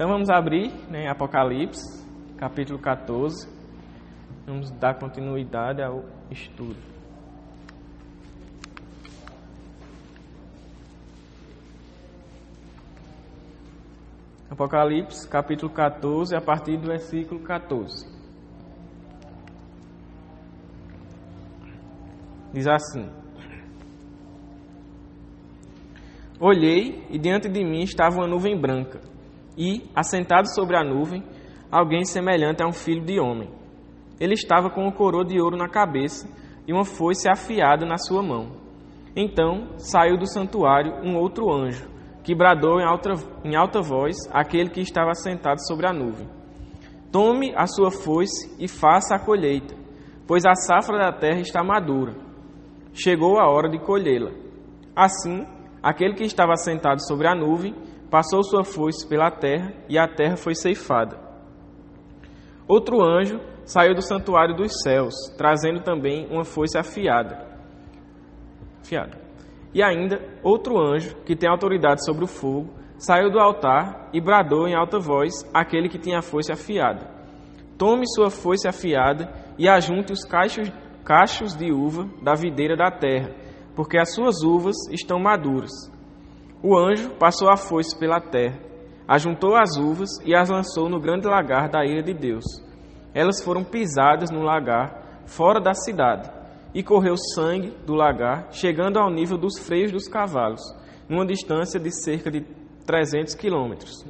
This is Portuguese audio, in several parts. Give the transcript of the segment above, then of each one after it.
Então vamos abrir, Apocalipse, capítulo 14. Vamos dar continuidade ao estudo. Apocalipse, capítulo 14, a partir do versículo 14. Diz assim: Olhei, e diante de mim estava uma nuvem branca, e, assentado sobre a nuvem, alguém semelhante a um filho de homem. Ele estava com uma coroa de ouro na cabeça e uma foice afiada na sua mão. Então saiu do santuário um outro anjo, que bradou em alta voz àquele que estava sentado sobre a nuvem: Tome a sua foice e faça a colheita, pois a safra da terra está madura. Chegou a hora de colhê-la. Assim, aquele que estava sentado sobre a nuvem passou sua foice pela terra, e a terra foi ceifada. Outro anjo saiu do santuário dos céus, trazendo também uma foice afiada. E ainda outro anjo, que tem autoridade sobre o fogo, saiu do altar e bradou em alta voz àquele que tinha a foice afiada: Tome sua foice afiada e ajunte os cachos de uva da videira da terra, porque as suas uvas estão maduras. O anjo passou a foice pela terra, ajuntou as uvas e as lançou no grande lagar da ira de Deus. Elas foram pisadas no lagar, fora da cidade, e correu sangue do lagar, chegando ao nível dos freios dos cavalos, numa distância de cerca de 300 quilômetros.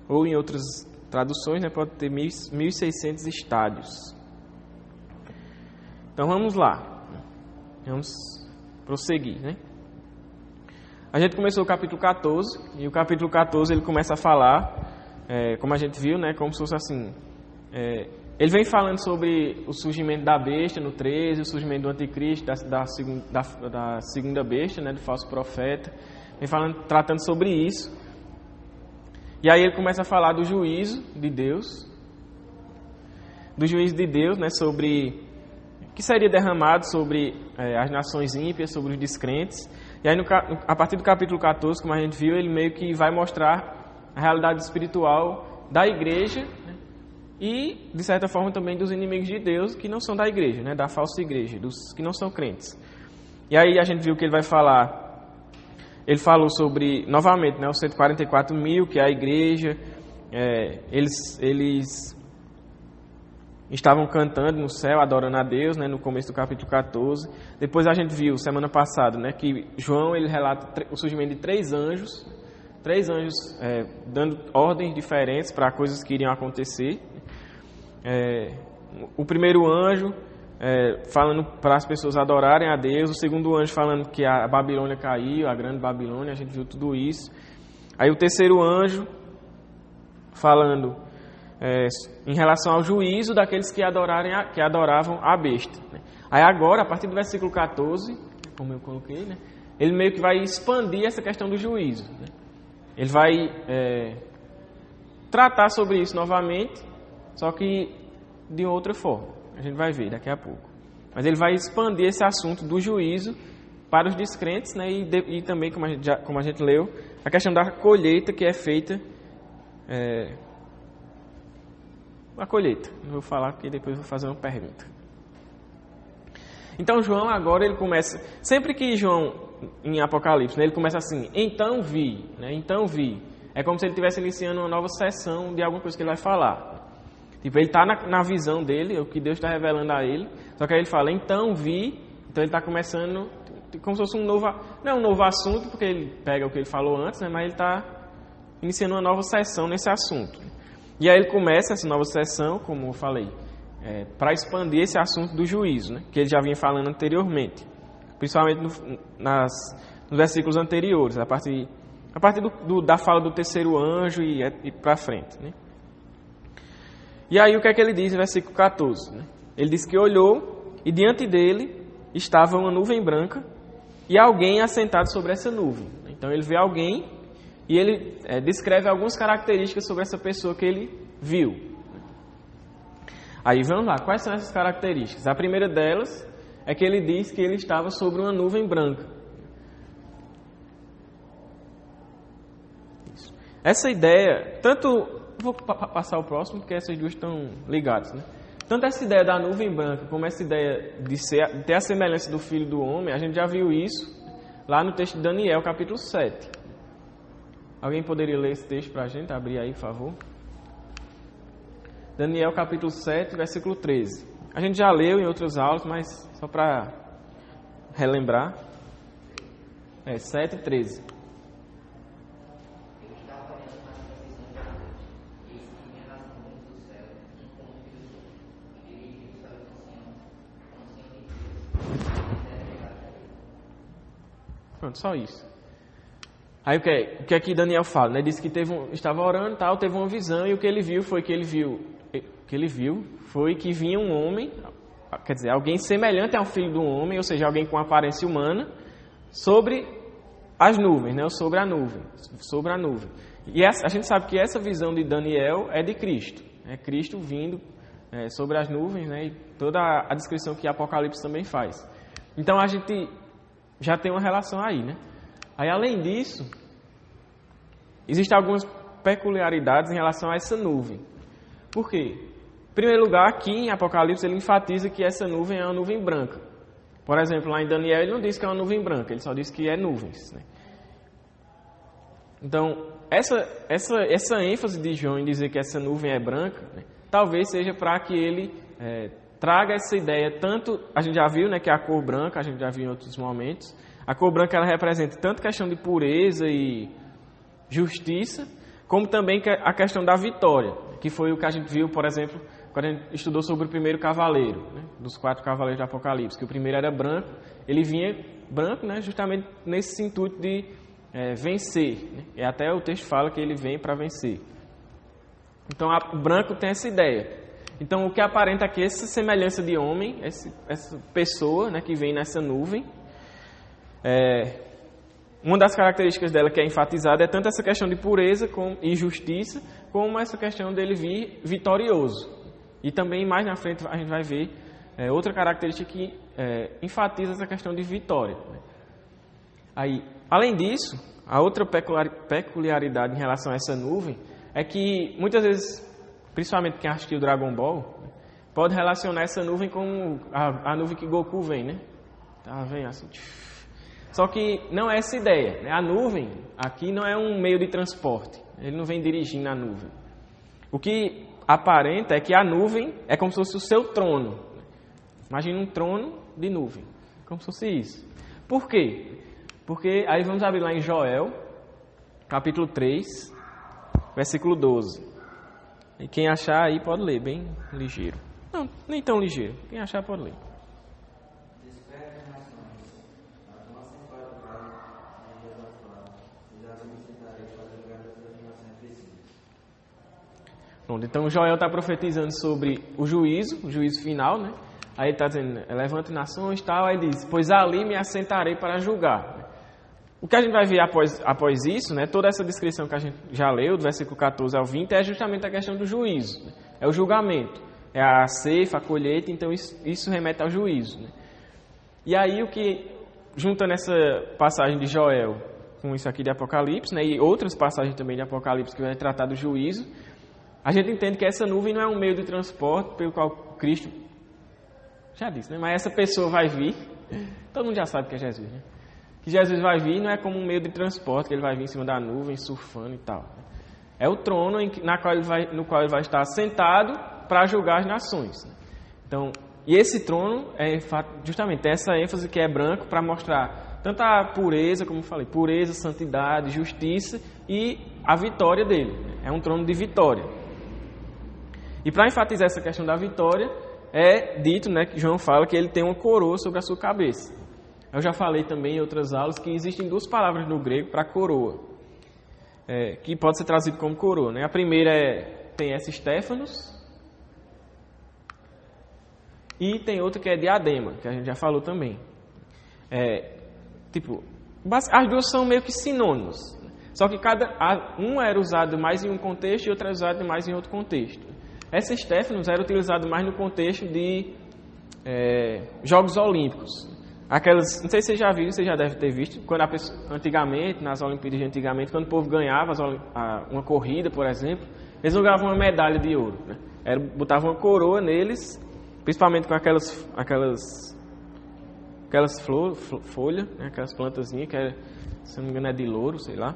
Ou, em outras traduções, pode ter 1.600 estádios. Então, vamos lá. Vamos prosseguir, A gente começou o capítulo 14, e o capítulo 14 ele começa a falar, como a gente viu, como se fosse assim... ele vem falando sobre o surgimento da besta no 13, o surgimento do anticristo, da segunda besta, do falso profeta. Vem falando, tratando sobre isso. E aí ele começa a falar do juízo de Deus. Do juízo de Deus, sobre... que seria derramado sobre as nações ímpias, sobre os descrentes. E aí, a partir do capítulo 14, como a gente viu, ele meio que vai mostrar a realidade espiritual da igreja, e, de certa forma, também dos inimigos de Deus, que não são da igreja, da falsa igreja, dos que não são crentes. E aí a gente viu que ele vai falar, ele falou sobre, novamente, os 144 mil, que é a igreja, eles estavam cantando no céu, adorando a Deus, no começo do capítulo 14. Depois a gente viu, semana passada, que João ele relata o surgimento de três anjos dando ordens diferentes para coisas que iriam acontecer. O primeiro anjo falando para as pessoas adorarem a Deus, o segundo anjo falando que a Babilônia caiu, a grande Babilônia, a gente viu tudo isso. Aí o terceiro anjo falando em relação ao juízo daqueles que adoravam a besta. Aí agora, a partir do versículo 14, como eu coloquei, ele meio que vai expandir essa questão do juízo. Ele vai tratar sobre isso novamente, só que de outra forma. A gente vai ver daqui a pouco. Mas ele vai expandir esse assunto do juízo para os descrentes, e também, como a gente leu, a questão da colheita que é feita. A colheita. Não vou falar porque depois vou fazer uma pergunta. Então João agora ele começa... Sempre que João, em Apocalipse, ele começa assim: então vi. Então vi. É como se ele estivesse iniciando uma nova sessão de alguma coisa que ele vai falar. Tipo, ele está na visão dele, o que Deus está revelando a ele. Só que aí ele fala, então vi. Então ele está começando como se fosse um novo... Não é um novo assunto, porque ele pega o que ele falou antes, mas ele está iniciando uma nova sessão nesse assunto. E aí ele começa essa nova sessão, como eu falei, para expandir esse assunto do juízo, que ele já vinha falando anteriormente. Principalmente nos versículos anteriores, a partir da fala do terceiro anjo e para frente. E aí o que é que ele diz no versículo 14? Ele diz que olhou e diante dele estava uma nuvem branca e alguém assentado sobre essa nuvem. Então ele vê alguém e ele descreve algumas características sobre essa pessoa que ele viu. Aí vamos lá, quais são essas características? A primeira delas é que ele diz que ele estava sobre uma nuvem branca. Essa ideia, tanto... Vou passar o próximo, porque essas duas estão ligadas, né? Tanto essa ideia da nuvem branca, como essa ideia de ter a semelhança do Filho do Homem, a gente já viu isso lá no texto de Daniel, capítulo 7. Alguém poderia ler esse texto para a gente? Abrir aí, por favor. Daniel, capítulo 7, versículo 13. A gente já leu em outras aulas, mas só para relembrar. 7 e 13. Pronto, só isso. Aí o que é que Daniel fala? Né? Disse que estava orando, tal, teve uma visão, e o que ele viu foi que vinha um homem, quer dizer, alguém semelhante ao Filho do Homem, ou seja, alguém com aparência humana, sobre as nuvens, né? Ou sobre a nuvem. E a gente sabe que essa visão de Daniel é de Cristo. É Cristo vindo sobre as nuvens, né? E toda a descrição que Apocalipse também faz. Então a gente já tem uma relação aí, né? Aí, além disso, existem algumas peculiaridades em relação a essa nuvem. Por quê? Em primeiro lugar, aqui em Apocalipse, ele enfatiza que essa nuvem é uma nuvem branca. Por exemplo, lá em Daniel, ele não diz que é uma nuvem branca, ele só diz que é nuvens, né? Então, essa ênfase de João em dizer que essa nuvem é branca, né, talvez seja para que ele traga essa ideia, tanto, a gente já viu, né, que é a cor branca, a gente já viu em outros momentos. A cor branca ela representa tanto questão de pureza e justiça, como também a questão da vitória, que foi o que a gente viu, por exemplo, quando a gente estudou sobre o primeiro cavaleiro, né, dos 4 cavaleiros do Apocalipse, que o primeiro era branco, ele vinha branco, né, justamente nesse intuito de vencer, né, e até o texto fala que ele vem para vencer. Então, o branco tem essa ideia. Então, o que aparenta aqui é essa semelhança de homem, essa pessoa, né, que vem nessa nuvem. Uma das características dela que é enfatizada é tanto essa questão de pureza e justiça, como essa questão dele vir vitorioso. E também, mais na frente, a gente vai ver outra característica que enfatiza essa questão de vitória. Aí, além disso, a outra peculiaridade em relação a essa nuvem é que, muitas vezes, principalmente quem assistiu Dragon Ball, pode relacionar essa nuvem com a nuvem que Goku vem, né? Tá, vem assim. Só que não é essa ideia, né? A nuvem aqui não é um meio de transporte. Ele não vem dirigindo a nuvem. O que aparenta é que a nuvem é como se fosse o seu trono. Imagina um trono de nuvem. Como se fosse isso. Por quê? Porque aí vamos abrir lá em Joel, capítulo 3, versículo 12. E quem achar aí pode ler, bem ligeiro. Não, nem tão ligeiro. Quem achar pode ler. Desperta nações, avancem para o vale de Josafá, e já me sentarei para julgar as nações vizinhas. Pronto, então Joel está profetizando sobre o juízo final, né? Aí ele está dizendo, levante nações e tal, aí diz, pois ali me assentarei para julgar. O que a gente vai ver após isso, né, toda essa descrição que a gente já leu, do versículo 14 ao 20, é justamente a questão do juízo. Né? É o julgamento. É a ceifa, a colheita, então isso remete ao juízo. Né? E aí, juntando essa passagem de Joel com isso aqui de Apocalipse, né, e outras passagens também de Apocalipse que vai tratar do juízo, a gente entende que essa nuvem não é um meio de transporte pelo qual Cristo já disse, né, mas essa pessoa vai vir, todo mundo já sabe que é Jesus, né? Que Jesus vai vir não é como um meio de transporte, que ele vai vir em cima da nuvem, surfando e tal. É o trono no qual ele vai estar sentado para julgar as nações. Então, e esse trono é justamente essa ênfase que é branco para mostrar tanto a pureza, como eu falei, pureza, santidade, justiça e a vitória dele. É um trono de vitória. E para enfatizar essa questão da vitória, é dito, né, que João fala que ele tem uma coroa sobre a sua cabeça. Eu já falei também em outras aulas que existem 2 palavras no grego para coroa, que pode ser trazido como coroa. Né? A primeira tem essa Stéphanos, e tem outra que é diadema, que a gente já falou também. As duas são meio que sinônimos, só que um era usado mais em um contexto e outro era usado mais em outro contexto. Essa Stéphanos era utilizada mais no contexto de Jogos Olímpicos. Aquelas, não sei se você já viu, você já deve ter visto, quando antigamente, nas Olimpíadas de antigamente, quando o povo ganhava uma corrida, por exemplo, eles não ganhavam uma medalha de ouro, né? Botavam uma coroa neles, principalmente com aquelas folhas, né? Aquelas plantazinhas que era, se não me engano é de louro, sei lá.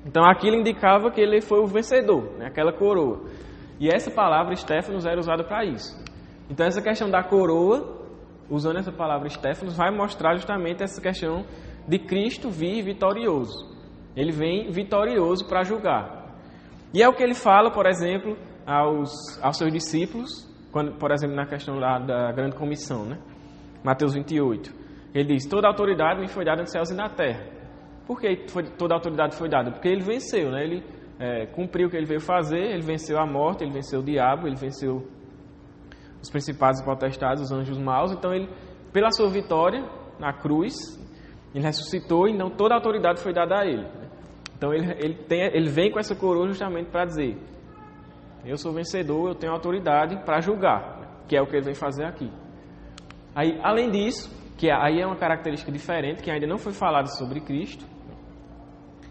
Então aquilo indicava que ele foi o vencedor, né? Aquela coroa. E essa palavra Stéphanos era usada para isso. Então essa questão da coroa, usando essa palavra Stéphanos, vai mostrar justamente essa questão de Cristo vir vitorioso. Ele vem vitorioso para julgar. E é o que ele fala, por exemplo, aos seus discípulos, quando, por exemplo, na questão lá da grande comissão, né? Mateus 28. Ele diz, toda a autoridade me foi dada nos céus e na terra. Por que toda a autoridade foi dada? Porque ele venceu, né? Ele cumpriu o que ele veio fazer, ele venceu a morte, ele venceu o diabo, ele venceu os principados e potestades, os anjos maus. Então, ele, pela sua vitória na cruz, ele ressuscitou, e então toda a autoridade foi dada a ele. Então, ele vem com essa coroa justamente para dizer, eu sou vencedor, eu tenho autoridade para julgar, que é o que ele vem fazer aqui. Aí, além disso, que aí é uma característica diferente, que ainda não foi falado sobre Cristo.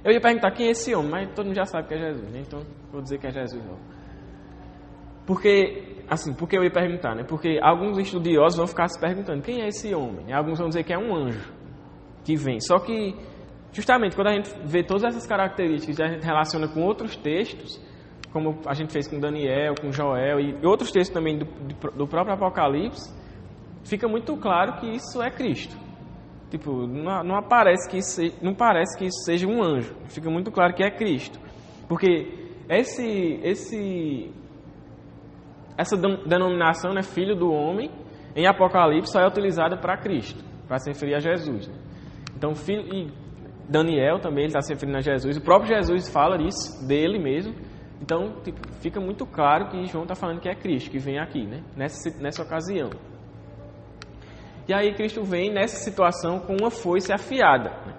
Eu ia perguntar quem é esse homem, mas todo mundo já sabe que é Jesus, né? Então vou dizer que é Jesus não. Porque eu ia perguntar, né? Porque alguns estudiosos vão ficar se perguntando quem é esse homem. E alguns vão dizer que é um anjo que vem. Só que, justamente, quando a gente vê todas essas características e a gente relaciona com outros textos, como a gente fez com Daniel, com Joel e outros textos também do próprio Apocalipse, fica muito claro que isso é Cristo. Tipo, não parece que isso seja um anjo. Fica muito claro que é Cristo. Porque essa denominação, né, filho do homem, em Apocalipse só é utilizada para Cristo, para se referir a Jesus. Né? Então, e Daniel também está se referindo a Jesus. O próprio Jesus fala disso, dele mesmo. Então, tipo, fica muito claro que João está falando que é Cristo, que vem aqui, né, nessa ocasião. E aí Cristo vem nessa situação com uma foice afiada. Né?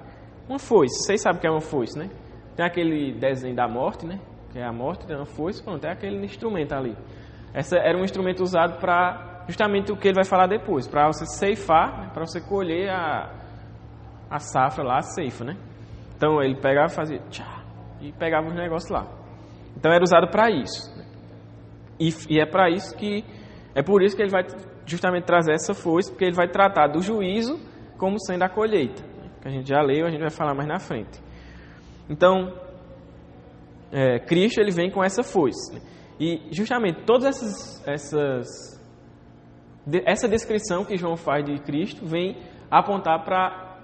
Uma foice, vocês sabem o que é uma foice, né? Tem aquele desenho da morte, né? Que é a morte, tem uma foice, pronto, é aquele instrumento ali. Esse era um instrumento usado para justamente o que ele vai falar depois, para você ceifar, né? Para você colher a safra lá, a ceifa, né? Então ele pegava e fazia tchá, e pegava os negócios lá. Então era usado para isso. Né? E é para isso que, é por isso que ele vai justamente trazer essa foice, porque ele vai tratar do juízo como sendo a colheita, né? Que a gente já leu, a gente vai falar mais na frente. Então, Cristo ele vem com essa foice. Né? E justamente todas essa descrição que João faz de Cristo vem apontar para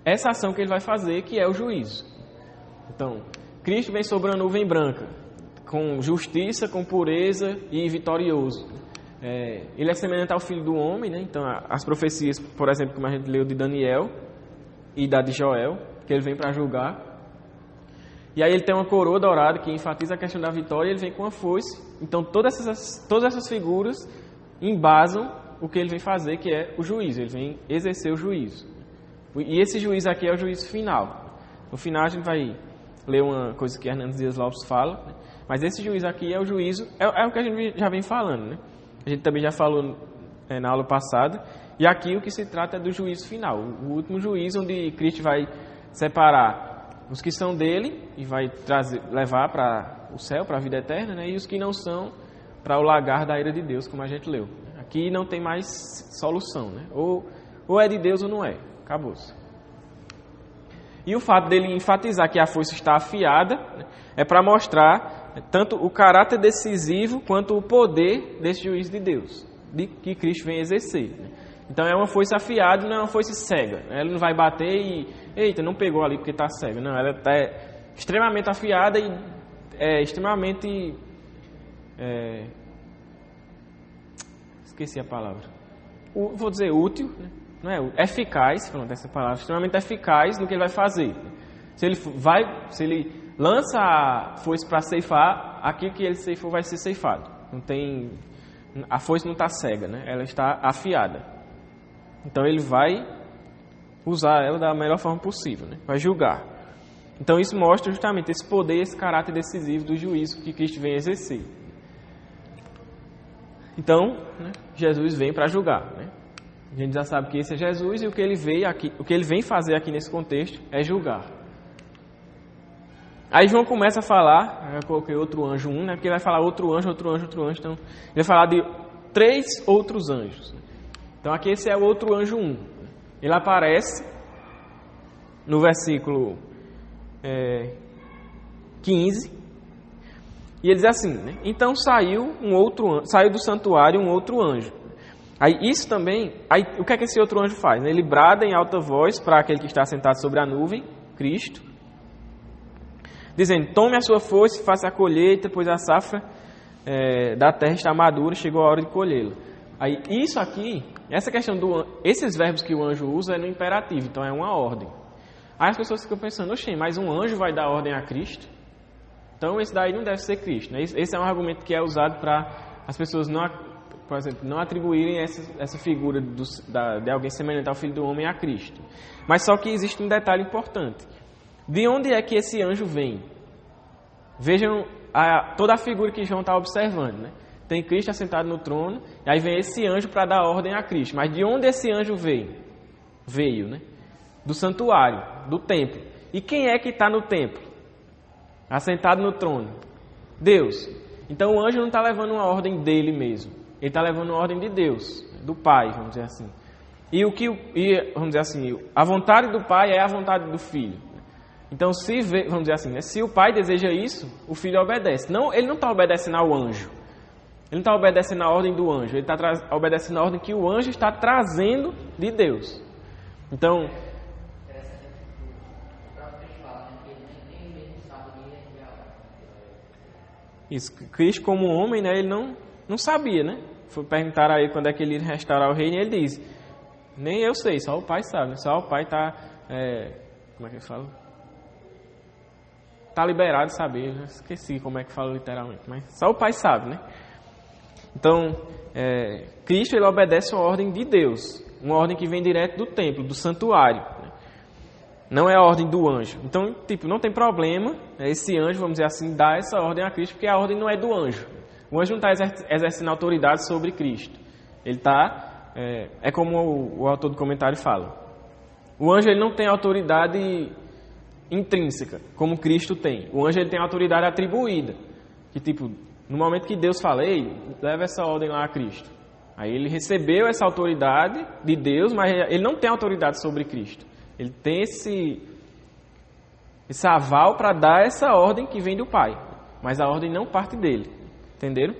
essa ação que ele vai fazer, que é o juízo. Então, Cristo vem sobre uma nuvem branca, com justiça, com pureza e vitorioso. Ele é semelhante ao Filho do Homem, né? Então as profecias, por exemplo, como a gente leu de Daniel e da de Joel, que ele vem para julgar. E aí ele tem uma coroa dourada que enfatiza a questão da vitória, e ele vem com uma foice. Então todas essas figuras embasam o que ele vem fazer, que é o juízo. Ele vem exercer o juízo. E esse juízo aqui é o juízo final. No final a gente vai ler uma coisa que Hernandes Dias Lopes fala, né? Mas esse juízo aqui é o juízo, é o que a gente já vem falando, né? A gente também já falou na aula passada. E aqui o que se trata é do juízo final. O último juízo, onde Cristo vai separar os que são dele e vai levar para o céu, para a vida eterna, né? E os que não são, para o lagar da ira de Deus, como a gente leu. Aqui não tem mais solução, né? Ou é de Deus ou não é. Acabou-se. E o fato dele enfatizar que a foice está afiada, né, é para mostrar tanto o caráter decisivo quanto o poder desse juízo de Deus, que Cristo vem exercer. Né? Então é uma foice afiada, não é uma foice cega. Ela não vai bater e, eita, não pegou ali porque está cega. Não, ela está extremamente afiada e extremamente... esqueci a palavra. Vou dizer útil, né? Não é eficaz, pronto, essa palavra, extremamente eficaz no que ele vai fazer. Se ele lança a foice para ceifar, aquilo que ele ceifou vai ser ceifado. A foice não está cega, né? Ela está afiada. Então ele vai usar ela da melhor forma possível, né? Vai julgar. Então isso mostra justamente esse poder, esse caráter decisivo do juízo que Cristo vem exercer. Então, né, Jesus vem para julgar, né? A gente já sabe que esse é Jesus e o que ele veio aqui, o que ele vem fazer aqui nesse contexto é julgar. Aí João começa a falar, eu coloquei outro anjo 1, né? Porque ele vai falar outro anjo, então ele vai falar de 3 outros anjos. Então aqui esse é o outro anjo 1. Ele aparece no versículo 15, e ele diz assim, né? Então saiu do santuário um outro anjo. Aí isso também, o que é que esse outro anjo faz? Ele brada em alta voz para aquele que está sentado sobre a nuvem, Cristo, dizendo: tome a sua foice e faça a colheita, pois a safra da terra está madura, chegou a hora de colhê-la. Aí isso aqui, essa questão esses verbos que o anjo usa é no imperativo, então é uma ordem. Aí as pessoas ficam pensando: oxe, mas um anjo vai dar ordem a Cristo? Então esse daí não deve ser Cristo, né? Esse é um argumento que é usado para as pessoas por exemplo, não atribuírem essa figura de alguém semelhante ao Filho do Homem a Cristo. Mas só que existe um detalhe importante. De onde é que esse anjo vem? Vejam toda a figura que João está observando, né? Tem Cristo assentado no trono, e aí vem esse anjo para dar ordem a Cristo. Mas de onde esse anjo veio? Veio, né? Do santuário, do templo. E quem é que está no templo? Assentado no trono? Deus. Então o anjo não está levando uma ordem dele mesmo. Ele está levando uma ordem de Deus, do Pai, vamos dizer assim. Vamos dizer assim, a vontade do Pai é a vontade do Filho. Então, vamos dizer assim, né? Se o Pai deseja isso, o Filho obedece. Não, ele não está obedecendo ao anjo. Ele não está obedecendo à ordem do anjo. Ele está obedecendo à ordem que o anjo está trazendo de Deus. Então, isso, Cristo como homem, né, ele não sabia, né? Foi perguntar a ele quando é que ele ia restaurar o reino, e ele diz: nem eu sei, só o Pai sabe, né? Só o Pai está, como é que eu falo? Está liberado de saber, eu esqueci como é que fala literalmente, mas só o Pai sabe, né? Então, Cristo, ele obedece a ordem de Deus, uma ordem que vem direto do templo, do santuário, né? Não é a ordem do anjo. Então, não tem problema esse anjo, vamos dizer assim, dar essa ordem a Cristo, porque a ordem não é do anjo. O anjo não está exercendo autoridade sobre Cristo. Ele está, como o autor do comentário fala. O anjo, ele não tem autoridade intrínseca, como Cristo tem. O anjo, ele tem autoridade atribuída. Que no momento que Deus fala: ei, leva essa ordem lá a Cristo. Aí ele recebeu essa autoridade de Deus, mas ele não tem autoridade sobre Cristo. Ele tem esse aval para dar essa ordem que vem do Pai. Mas a ordem não parte dele. Entenderam?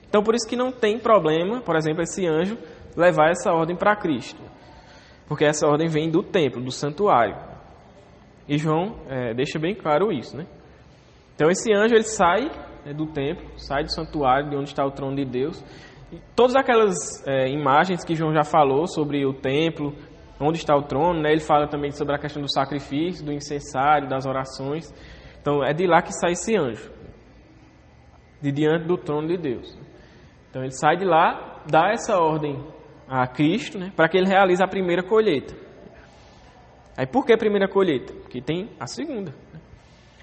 Então por isso que não tem problema, por exemplo, esse anjo levar essa ordem para Cristo. Porque essa ordem vem do templo, do santuário. E João deixa bem claro isso, né? Então esse anjo, ele sai do templo, sai do santuário, de onde está o trono de Deus. E todas aquelas imagens que João já falou sobre o templo, onde está o trono, né? Ele fala também sobre a questão do sacrifício, do incensário, das orações. Então é de lá que sai esse anjo, de diante do trono de Deus. Então ele sai de lá, dá essa ordem a Cristo, né? Para que ele realize a primeira colheita. Aí por que a primeira colheita? Porque tem a segunda. Né?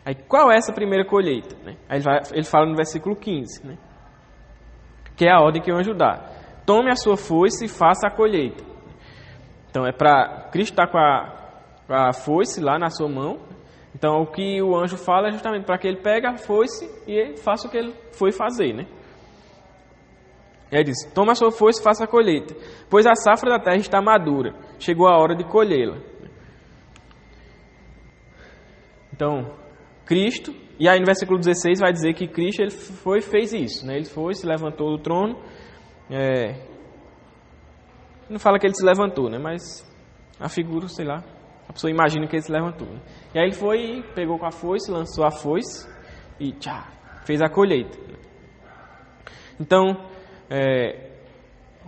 Aí qual é essa primeira colheita? Né? Aí ele fala no versículo 15, né? Que é a ordem que o anjo dá: tome a sua foice e faça a colheita. Então é para Cristo estar com a foice lá na sua mão. Então o que o anjo fala é justamente para que ele pegue a foice e ele faça o que ele foi fazer, né? E aí diz: toma a sua foice e faça a colheita, pois a safra da terra está madura, chegou a hora de colhê-la. Então, Cristo, e aí no versículo 16 vai dizer que Cristo, ele fez isso, né? Ele se levantou do trono. Não fala que ele se levantou, né? Mas a figura, sei lá, a pessoa imagina que ele se levantou, né? E aí ele foi, pegou com a foice, lançou a foice e fez a colheita. Então,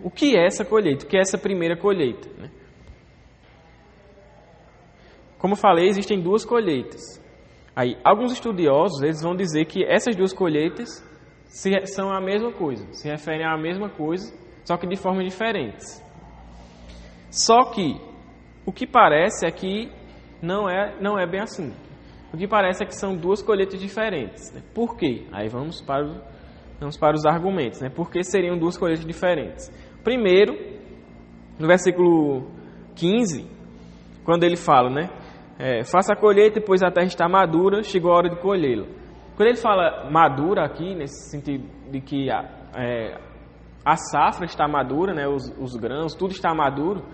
o que é essa colheita? O que é essa primeira colheita? Né? Como eu falei, existem duas colheitas. Aí, alguns estudiosos, eles vão dizer que essas duas colheitas são a mesma coisa, se referem à mesma coisa, só que de formas diferentes. Só que o que parece é que não é bem assim. O que parece é que são duas colheitas diferentes. Né? Por quê? Aí vamos para os argumentos. Né? Por que seriam duas colheitas diferentes? Primeiro, no versículo 15, quando ele fala, né? Faça a colheita, pois a terra está madura, chegou a hora de colhê-la. Quando ele fala madura aqui, nesse sentido de que a safra está madura, né? Os grãos, tudo está maduro,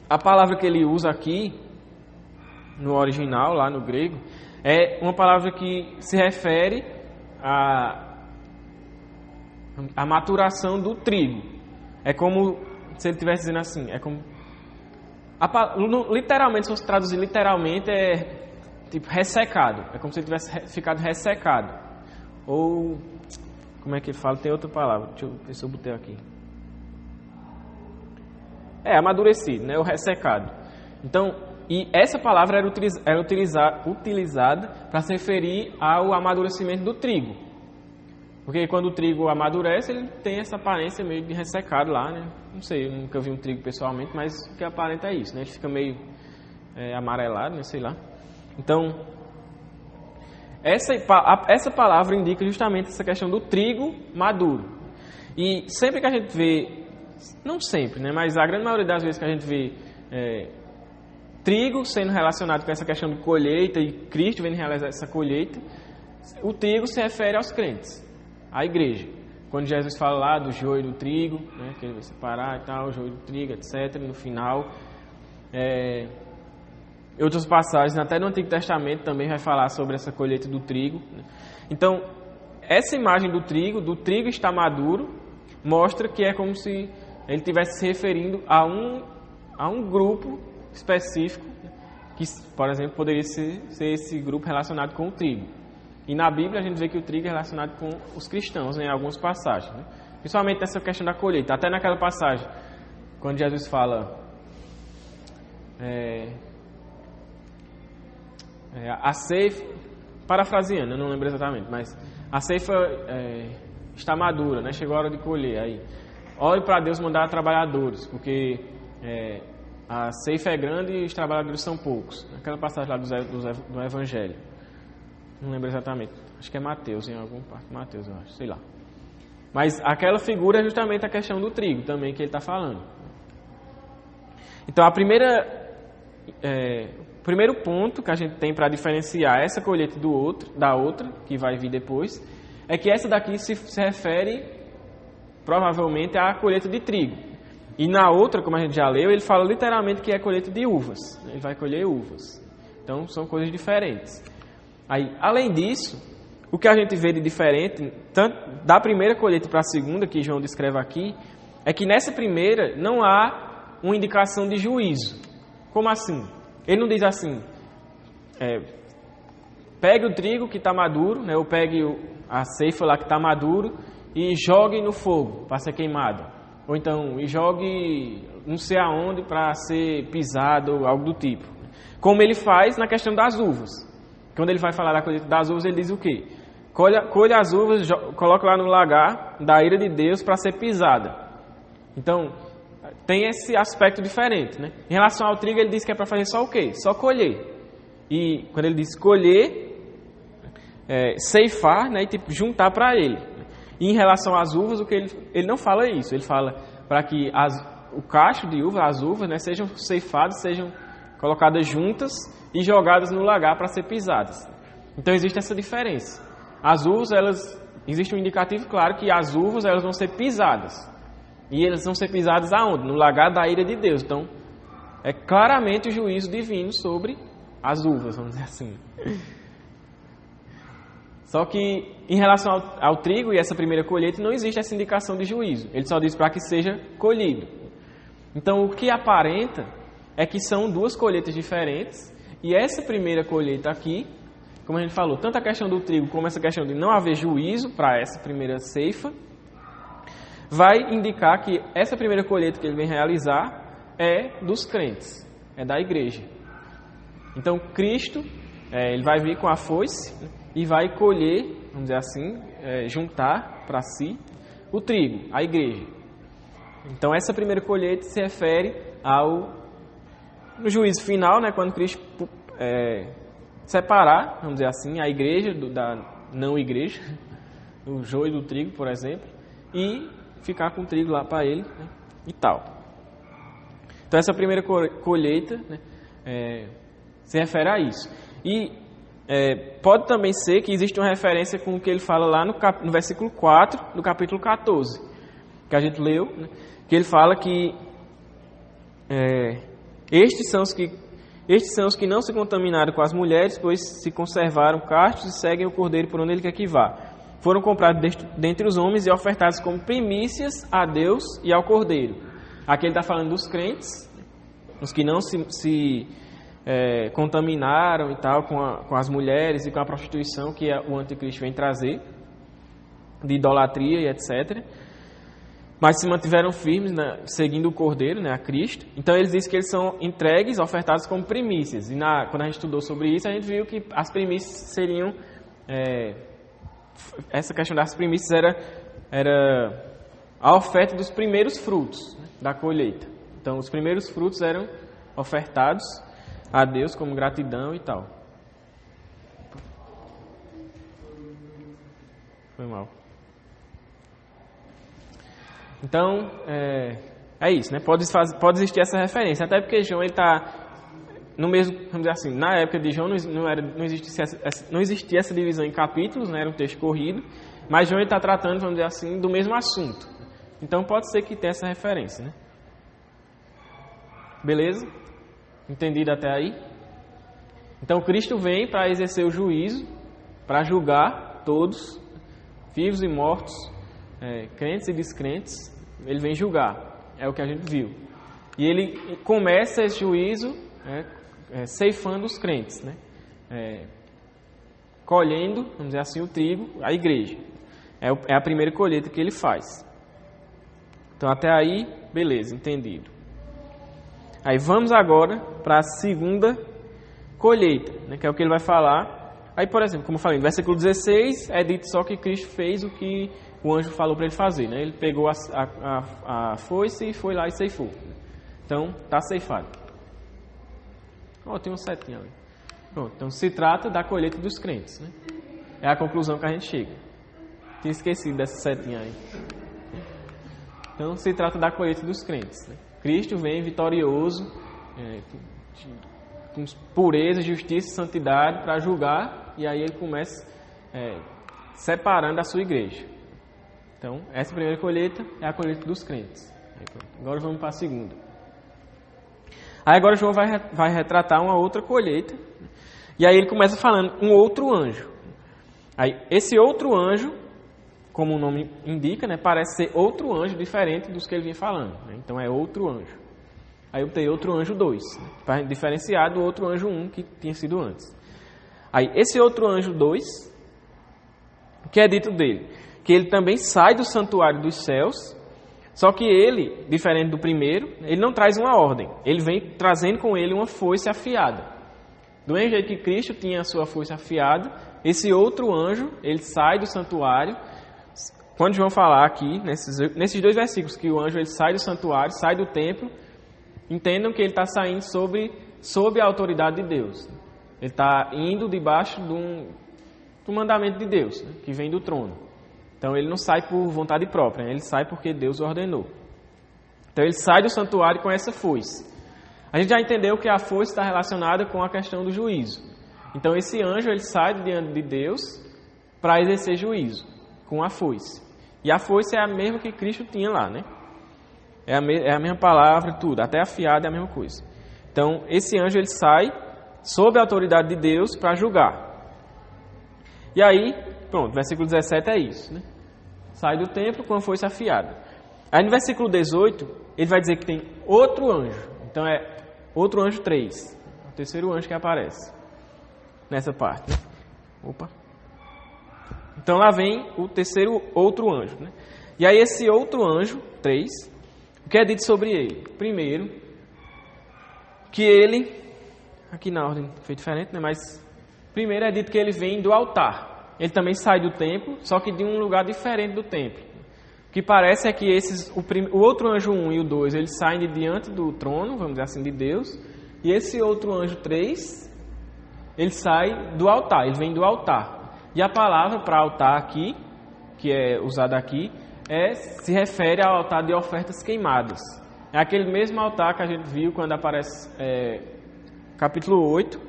a palavra que ele usa aqui, no original, lá no grego, é uma palavra que se refere à maturação do trigo. É como se ele estivesse dizendo assim, literalmente, se fosse traduzir literalmente, é tipo ressecado. É como se ele tivesse ficado ressecado. Ou, como é que ele fala? Tem outra palavra, deixa eu ver se eu botei aqui. Amadurecido, né? O ressecado. Então, e essa palavra era utilizada para se referir ao amadurecimento do trigo. Porque quando o trigo amadurece, ele tem essa aparência meio de ressecado lá, né? Não sei, eu nunca vi um trigo pessoalmente, mas o que aparenta é isso, né? Ele fica meio amarelado, né? Sei lá. Então, essa palavra indica justamente essa questão do trigo maduro. E sempre que a gente vê, não sempre, né? Mas a grande maioria das vezes que a gente vê trigo sendo relacionado com essa questão de colheita e Cristo vem realizar essa colheita, o trigo se refere aos crentes, à igreja. Quando Jesus fala lá do joio do trigo, né, que ele vai separar e tal, o joio do trigo, etc., no final. Outras passagens, até no Antigo Testamento, também vai falar sobre essa colheita do trigo. Né. Então, essa imagem do trigo está maduro, mostra que é como se ele estivesse se referindo a um grupo específico, que, por exemplo, poderia ser esse grupo relacionado com o trigo. E na Bíblia a gente vê que o trigo é relacionado com os cristãos em algumas passagens, né? Principalmente nessa questão da colheita. Até naquela passagem, quando Jesus fala a ceifa, parafraseando, eu não lembro exatamente, mas a ceifa está madura, né? Chegou a hora de colher. Aí, ore para Deus mandar trabalhadores, porque a ceifa é grande e os trabalhadores são poucos. Aquela passagem lá do Evangelho. Não lembro exatamente. Acho que é Mateus, em alguma parte. Mateus, eu acho. Sei lá. Mas aquela figura é justamente a questão do trigo também que ele está falando. Então, o primeiro ponto que a gente tem para diferenciar essa colheita da outra, que vai vir depois, é que essa daqui se refere provavelmente à colheita de trigo. E na outra, como a gente já leu, ele fala literalmente que é colheita de uvas. Ele vai colher uvas. Então, são coisas diferentes. Aí, além disso, o que a gente vê de diferente, tanto da primeira colheita para a segunda, que João descreve aqui, é que nessa primeira não há uma indicação de juízo. Como assim? Ele não diz assim, pegue o trigo que está maduro, né, ou pegue a ceifa lá que está maduro e jogue no fogo para ser queimado. Ou então, e jogue não sei aonde para ser pisado, algo do tipo. Como ele faz na questão das uvas. Quando ele vai falar da colheita das uvas, ele diz o quê? Colha as uvas, coloca lá no lagar da ira de Deus para ser pisada. Então, tem esse aspecto diferente, né? Em relação ao trigo, ele diz que é para fazer só o quê? Só colher. E quando ele diz colher, ceifar, né? E tipo, juntar para ele. E em relação às uvas, o que ele não fala isso. Ele fala para que o cacho de uva, as uvas, né, sejam ceifadas, sejam colocadas juntas e jogadas no lagar para ser pisadas. Então existe essa diferença. As uvas, existe um indicativo claro que as uvas elas vão ser pisadas. E elas vão ser pisadas aonde? No lagar da ira de Deus. Então é claramente o juízo divino sobre as uvas, vamos dizer assim. Só que em relação ao trigo e essa primeira colheita não existe essa indicação de juízo. Ele só diz para que seja colhido. Então o que aparenta é que são duas colheitas diferentes. E essa primeira colheita aqui, como a gente falou, tanto a questão do trigo como essa questão de não haver juízo para essa primeira ceifa, vai indicar que essa primeira colheita que ele vem realizar é dos crentes, é da igreja. Então Cristo, ele vai vir com a foice e vai colher, vamos dizer assim, juntar para si o trigo, a igreja. Então essa primeira colheita se refere no juízo final, né, quando Cristo separar, vamos dizer assim, a igreja da não igreja, o joio do trigo, por exemplo, e ficar com o trigo lá para ele, né, e tal. Então essa primeira colheita, né, se refere a isso. E pode também ser que exista uma referência com o que ele fala lá no versículo 4 do capítulo 14, que a gente leu, né, que ele fala que estes são os que não se contaminaram com as mulheres, pois se conservaram castos e seguem o Cordeiro por onde ele quer que vá. Foram comprados dentre os homens e ofertados como primícias a Deus e ao Cordeiro. Aqui ele está falando dos crentes, os que não se contaminaram e tal com as mulheres e com a prostituição que o anticristo vem trazer, de idolatria e etc., mas se mantiveram firmes, né, seguindo o Cordeiro, né, a Cristo. Então eles dizem que eles são entregues, ofertados como primícias. E quando a gente estudou sobre isso, a gente viu que as primícias seriam... essa questão das primícias era a oferta dos primeiros frutos, né, da colheita. Então os primeiros frutos eram ofertados a Deus como gratidão e tal. Foi mal. Então, é isso, né? Pode existir essa referência, até porque João está no mesmo, vamos dizer assim, na época de João não existia essa divisão em capítulos, né? Era um texto corrido, mas João está tratando, vamos dizer assim, do mesmo assunto. Então pode ser que tenha essa referência, né? Beleza? Entendido até aí? Então Cristo vem para exercer o juízo, para julgar todos, vivos e mortos, crentes e descrentes. Ele vem julgar, é o que a gente viu. E ele começa esse juízo ceifando os crentes, né? Colhendo, vamos dizer assim, o trigo, a igreja. É a primeira colheita que ele faz. Então até aí, beleza, entendido. Aí vamos agora para a segunda colheita, né, que é o que ele vai falar. Aí, por exemplo, como eu falei, no versículo 16 é dito só que Cristo fez o que o anjo falou para ele fazer, né? Ele pegou a foice e foi lá e ceifou. Então, está ceifado. Tem um setinho ali. Pronto, então se trata da colheita dos crentes, né? É a conclusão que a gente chega. Tinha esquecido dessa setinha aí. Então, se trata da colheita dos crentes, né? Cristo vem vitorioso, com pureza, justiça e santidade para julgar, e aí ele começa separando a sua igreja. Então, essa primeira colheita é a colheita dos crentes. Agora vamos para a segunda. Aí agora João vai retratar uma outra colheita, e aí ele começa falando um outro anjo. Aí esse outro anjo, como o nome indica, né, parece ser outro anjo diferente dos que ele vinha falando, né? Então é outro anjo. Aí eu tenho outro anjo 2, né, para diferenciar do outro anjo 1 que tinha sido antes. Aí esse outro anjo 2, o que é dito dele? Que ele também sai do santuário dos céus, só que ele, diferente do primeiro, ele não traz uma ordem, ele vem trazendo com ele uma foice afiada. Do mesmo jeito que Cristo tinha a sua foice afiada, esse outro anjo, ele sai do santuário. Quando João falar aqui, nesses dois versículos, que o anjo ele sai do santuário, sai do templo, entendam que ele está saindo sob a autoridade de Deus. Ele está indo debaixo do mandamento de Deus, né, que vem do trono. Então ele não sai por vontade própria, né, ele sai porque Deus ordenou. Então ele sai do santuário com essa foice. A gente já entendeu que a foice está relacionada com a questão do juízo. Então esse anjo ele sai diante de Deus para exercer juízo com a foice. E a foice é a mesma que Cristo tinha lá, né? É a mesma palavra, tudo, até afiada é a mesma coisa. Então, esse anjo ele sai sob a autoridade de Deus para julgar. E aí, pronto, versículo 17 é isso, né? Sai do templo com a foice afiada. Aí no versículo 18, ele vai dizer que tem outro anjo. Então é outro anjo 3. O terceiro anjo que aparece nessa parte, né? Opa. Então lá vem o terceiro outro anjo, né? E aí esse outro anjo, 3, o que é dito sobre ele? Primeiro, que ele, aqui na ordem foi diferente, né? Mas primeiro é dito que ele vem do altar. Ele também sai do templo, só que de um lugar diferente do templo. O que parece é que o outro anjo 1 e o 2, eles saem de diante do trono, vamos dizer assim, de Deus. E esse outro anjo 3, ele sai do altar, ele vem do altar. E a palavra para altar aqui, que é usada aqui, se refere ao altar de ofertas queimadas. É aquele mesmo altar que a gente viu quando aparece capítulo 8,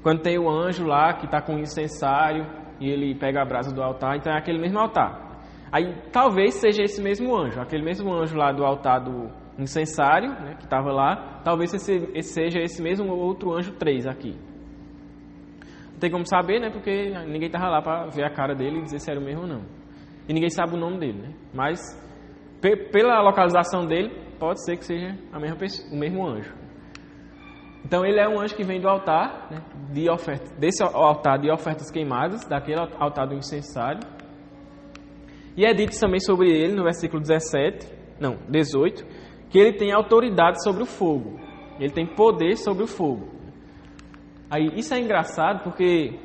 quando tem o anjo lá que está com o incensário e ele pega a brasa do altar, então é aquele mesmo altar. Aí talvez seja esse mesmo anjo, aquele mesmo anjo lá do altar do incensário, né, que estava lá, talvez seja esse mesmo outro anjo 3 aqui. Não tem como saber, né, porque ninguém estava lá para ver a cara dele e dizer se era o mesmo ou não. E ninguém sabe o nome dele, né? Mas pela localização dele, pode ser que seja a mesma pessoa, o mesmo anjo. Então ele é um anjo que vem do altar, né, desse altar de ofertas queimadas, daquele altar do incensário. E é dito também sobre ele no versículo 18, que ele tem autoridade sobre o fogo. Ele tem poder sobre o fogo. Aí isso é engraçado porque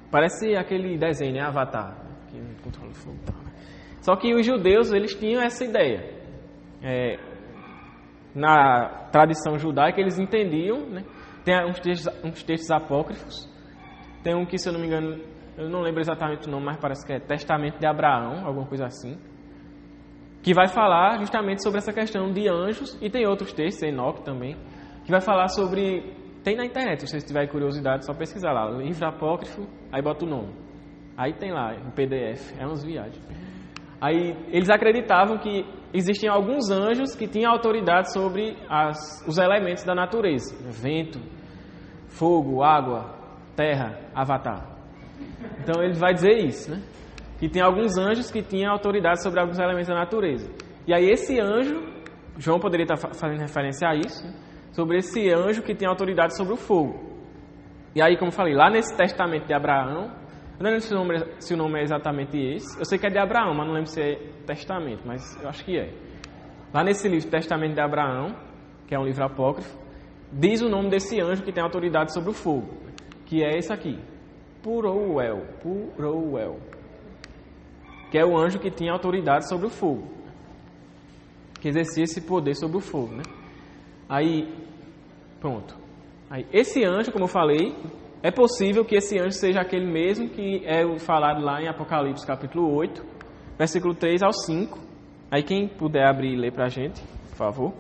parece aquele desenho, né, Avatar, que controla o fogo. Só que os judeus, eles tinham essa ideia. Na tradição judaica, eles entendiam, né? Tem uns textos apócrifos. Tem um que, se eu não me engano, eu não lembro exatamente o nome, mas parece que é Testamento de Abraão, alguma coisa assim, que vai falar justamente sobre essa questão de anjos. E tem outros textos, Enoque também, que vai falar sobre... Tem na internet, se vocês tiverem curiosidade, é só pesquisar lá, livro apócrifo, aí bota o nome. Aí tem lá, em PDF, é umas viagens. Aí eles acreditavam que existiam alguns anjos que tinham autoridade sobre os elementos da natureza. Vento, fogo, água, terra, avatar. Então ele vai dizer isso, né? Que tem alguns anjos que tinham autoridade sobre alguns elementos da natureza. E aí esse anjo, João poderia estar fazendo referência a isso, né? Sobre esse anjo que tem autoridade sobre o fogo. E aí, como eu falei, lá nesse testamento de Abraão, eu não lembro se o nome é exatamente esse. Eu sei que é de Abraão, mas não lembro se é testamento, mas eu acho que é. Lá nesse livro, Testamento de Abraão, que é um livro apócrifo, diz o nome desse anjo que tem autoridade sobre o fogo, que é esse aqui, Purouel, que é o anjo que tinha autoridade sobre o fogo, que exercia esse poder sobre o fogo, né? Aí, pronto. Aí, esse anjo, como eu falei, é possível que esse anjo seja aquele mesmo que é falado lá em Apocalipse capítulo 8, versículo 3 ao 5. Aí quem puder abrir e ler para a gente, por favor.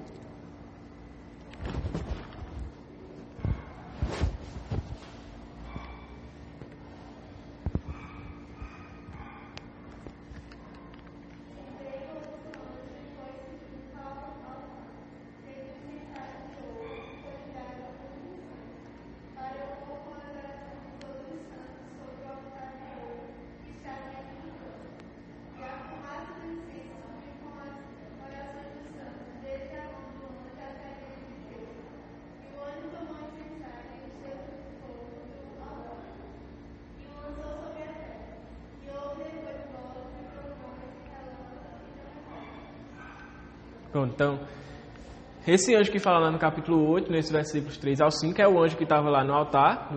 Pronto, então, esse anjo que fala lá no capítulo 8, nesses versículos 3 ao 5, é o anjo que estava lá no altar,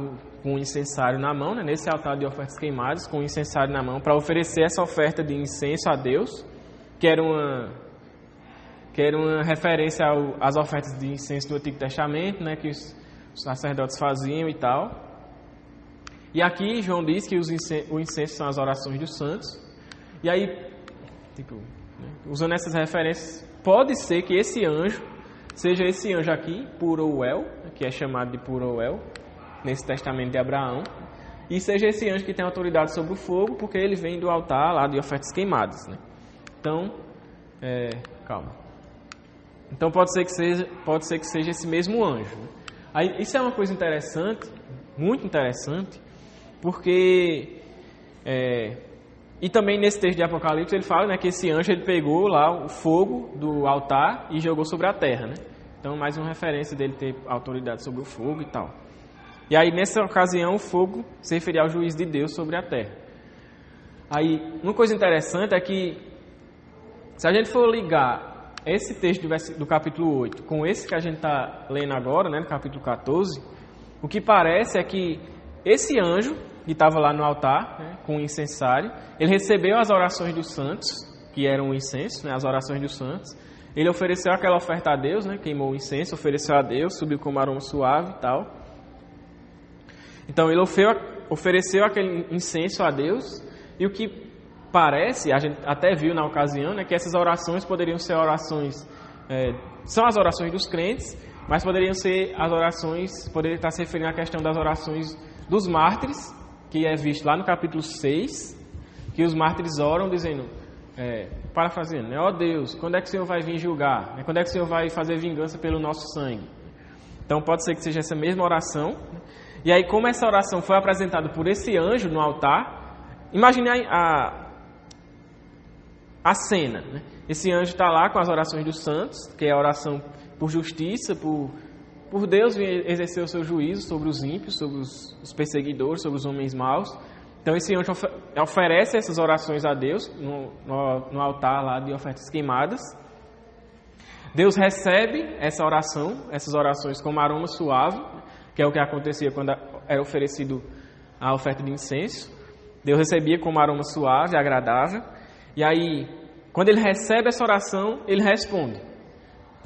com o incensário na mão, né, nesse altar de ofertas queimadas, com o incensário na mão, para oferecer essa oferta de incenso a Deus, que era uma referência às ofertas de incenso do Antigo Testamento, né, que os sacerdotes faziam e tal. E aqui João diz que o incenso são as orações dos santos. E aí, usando essas referências, pode ser que esse anjo seja esse anjo aqui, Purouel, que é chamado de Purouel, nesse testamento de Abraão, e seja esse anjo que tem autoridade sobre o fogo, porque ele vem do altar lá de ofertas queimadas, né? Então, calma. Então pode ser que seja esse mesmo anjo, né? Aí, isso é uma coisa interessante, muito interessante, porque e também nesse texto de Apocalipse ele fala, né, que esse anjo ele pegou lá o fogo do altar e jogou sobre a terra, né? Então mais uma referência dele ter autoridade sobre o fogo e tal. E aí nessa ocasião o fogo se referia ao juízo de Deus sobre a terra. Aí uma coisa interessante é que se a gente for ligar esse texto do capítulo 8 com esse que a gente está lendo agora, né, no capítulo 14, o que parece é que esse anjo que estava lá no altar, né, com o incensário, ele recebeu as orações dos santos, que eram o incenso, né, as orações dos santos. Ele ofereceu aquela oferta a Deus, né, queimou o incenso, ofereceu a Deus, subiu com um aroma suave e tal. Então ele ofereceu aquele incenso a Deus, e o que parece, a gente até viu na ocasião, né, que essas orações poderiam ser orações são as orações dos crentes, mas poderiam ser as orações, poderia estar se referindo à questão das orações dos mártires, que é visto lá no capítulo 6, que os mártires oram dizendo, parafraseando, ó Deus, quando é que o Senhor vai vir julgar? Quando é que o Senhor vai fazer vingança pelo nosso sangue? Então pode ser que seja essa mesma oração. E aí, como essa oração foi apresentada por esse anjo no altar, imagine a cena, né? Esse anjo está lá com as orações dos santos, que é a oração por justiça, por Deus vir exercer o seu juízo sobre os ímpios, sobre os perseguidores, sobre os homens maus. Então esse anjo oferece essas orações a Deus no altar lá de ofertas queimadas. Deus recebe essa oração, essas orações como aroma suave, que é o que acontecia quando era oferecido a oferta de incenso. Deus recebia como aroma suave, agradável. E aí, quando ele recebe essa oração, ele responde.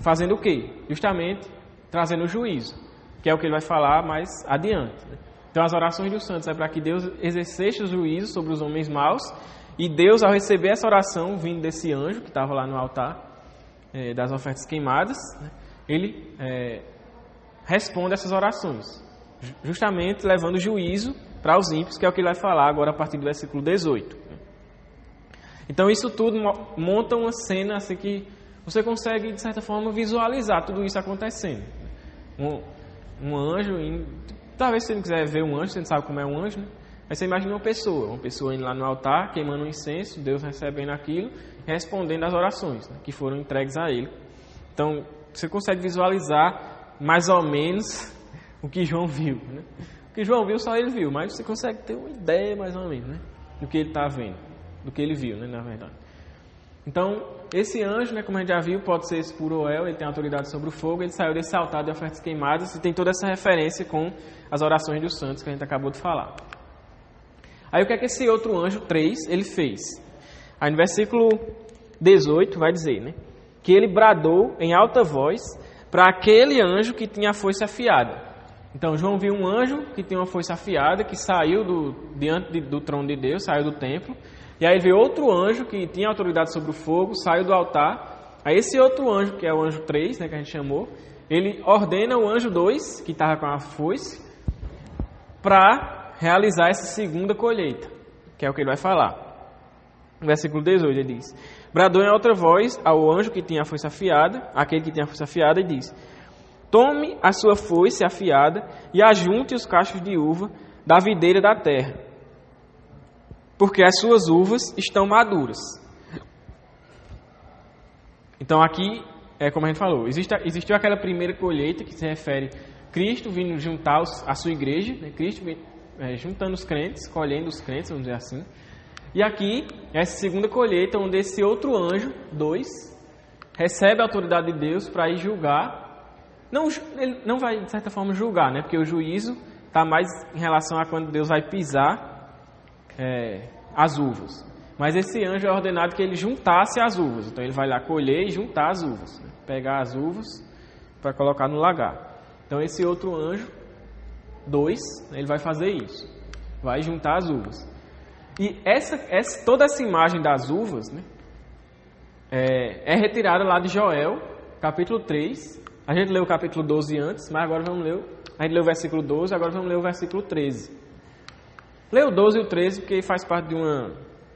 Fazendo o quê? Justamente trazendo o juízo, que é o que ele vai falar mais adiante. Então as orações dos santos é para que Deus exercesse o juízo sobre os homens maus, e Deus, ao receber essa oração vindo desse anjo que estava lá no altar das ofertas queimadas, ele responde essas orações, justamente levando juízo para os ímpios, que é o que ele vai falar agora a partir do versículo 18. Então isso tudo monta uma cena assim que você consegue, de certa forma, visualizar tudo isso acontecendo. Um anjo, talvez se você não quiser ver um anjo, você não sabe como é um anjo, né? Aí você imagina uma pessoa indo lá no altar, queimando um incenso, Deus recebendo aquilo, e respondendo às orações, né, que foram entregues a ele. Então, você consegue visualizar mais ou menos o que João viu, né? O que João viu, só ele viu, mas você consegue ter uma ideia mais ou menos, né, do que ele está vendo, do que ele viu, né, na verdade. Então, esse anjo, né, como a gente já viu, pode ser esse Puroel, ele tem autoridade sobre o fogo, ele saiu desse altar de ofertas queimadas e tem toda essa referência com as orações dos santos que a gente acabou de falar. Aí o que é que esse outro anjo 3, ele fez? Aí no versículo 18 vai dizer, né, que ele bradou em alta voz para aquele anjo que tinha a foice afiada. Então João viu um anjo que tinha uma foice afiada, que saiu diante do trono de Deus, saiu do templo. E aí veio outro anjo que tinha autoridade sobre o fogo, saiu do altar. Aí esse outro anjo, que é o anjo 3, né, que a gente chamou, ele ordena o anjo 2, que estava com a foice, para realizar essa segunda colheita, que é o que ele vai falar. No versículo 18 ele diz, bradou em outra voz ao anjo que tinha a foice afiada, aquele que tinha a foice afiada, e diz, tome a sua foice afiada e ajunte os cachos de uva da videira da terra, porque as suas uvas estão maduras. Então aqui, como a gente falou, existiu aquela primeira colheita que se refere a Cristo vindo juntar a sua igreja, né? Cristo juntando os crentes, colhendo os crentes, vamos dizer assim. E aqui, essa segunda colheita, onde esse outro anjo, 2, recebe a autoridade de Deus para ir julgar. Ele não vai, de certa forma, julgar, né? Porque o juízo está mais em relação a quando Deus vai pisar as uvas. Mas esse anjo é ordenado que ele juntasse as uvas. Então ele vai lá colher e juntar as uvas, né? Pegar as uvas para colocar no lagar. Então esse outro anjo, 2, ele vai fazer isso. Vai juntar as uvas. E toda essa imagem das uvas, né, é retirada lá de Joel, capítulo 3. A gente leu o capítulo 12 antes, mas agora a gente leu o versículo 12, agora vamos ler o versículo 13. Leu o 12 e o 13 porque faz parte de uma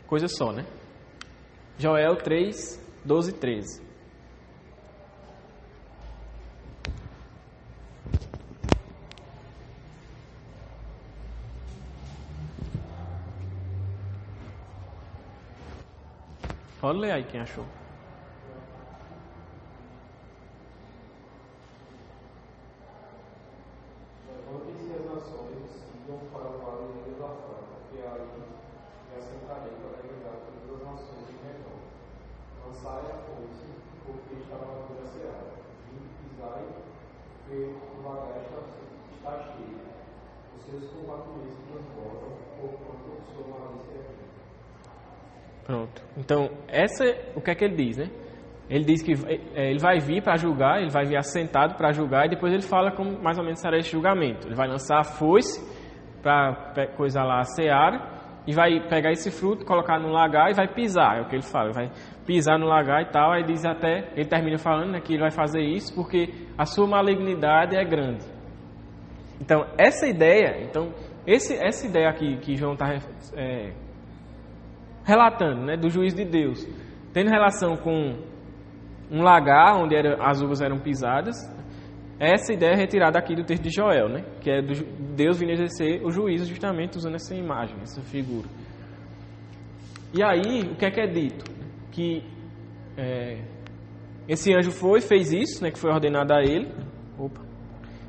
coisa só, né? Joel 3, 12 e 13. Pode ler aí quem achou. Levantem-se as nações, sigam para o vale de Josafá, porque ali me assentarei para julgar todas as nações de redor. Lançai a foice, porque está madura a seara. Pisai, porque o lagar está cheio. Os seus combatentes transbordam, porquanto sua malícia é viva. Pronto. Então, o que é que ele diz, né? Ele diz que ele vai vir para julgar, ele vai vir assentado para julgar, e depois ele fala como mais ou menos será esse julgamento. Ele vai lançar a foice para coisar lá a seara, e vai pegar esse fruto, colocar no lagar e vai pisar, é o que ele fala, vai pisar no lagar e tal, aí diz até, ele termina falando, né, que ele vai fazer isso porque a sua malignidade é grande. Então, essa ideia aqui que João está relatando, né, do juízo de Deus, tendo relação com um lagar onde as uvas eram pisadas, essa ideia é retirada aqui do texto de Joel, né, que é Deus vindo exercer o juízo justamente usando essa imagem, essa figura. E aí, o que é dito? Que esse anjo fez isso, né, que foi ordenado a ele.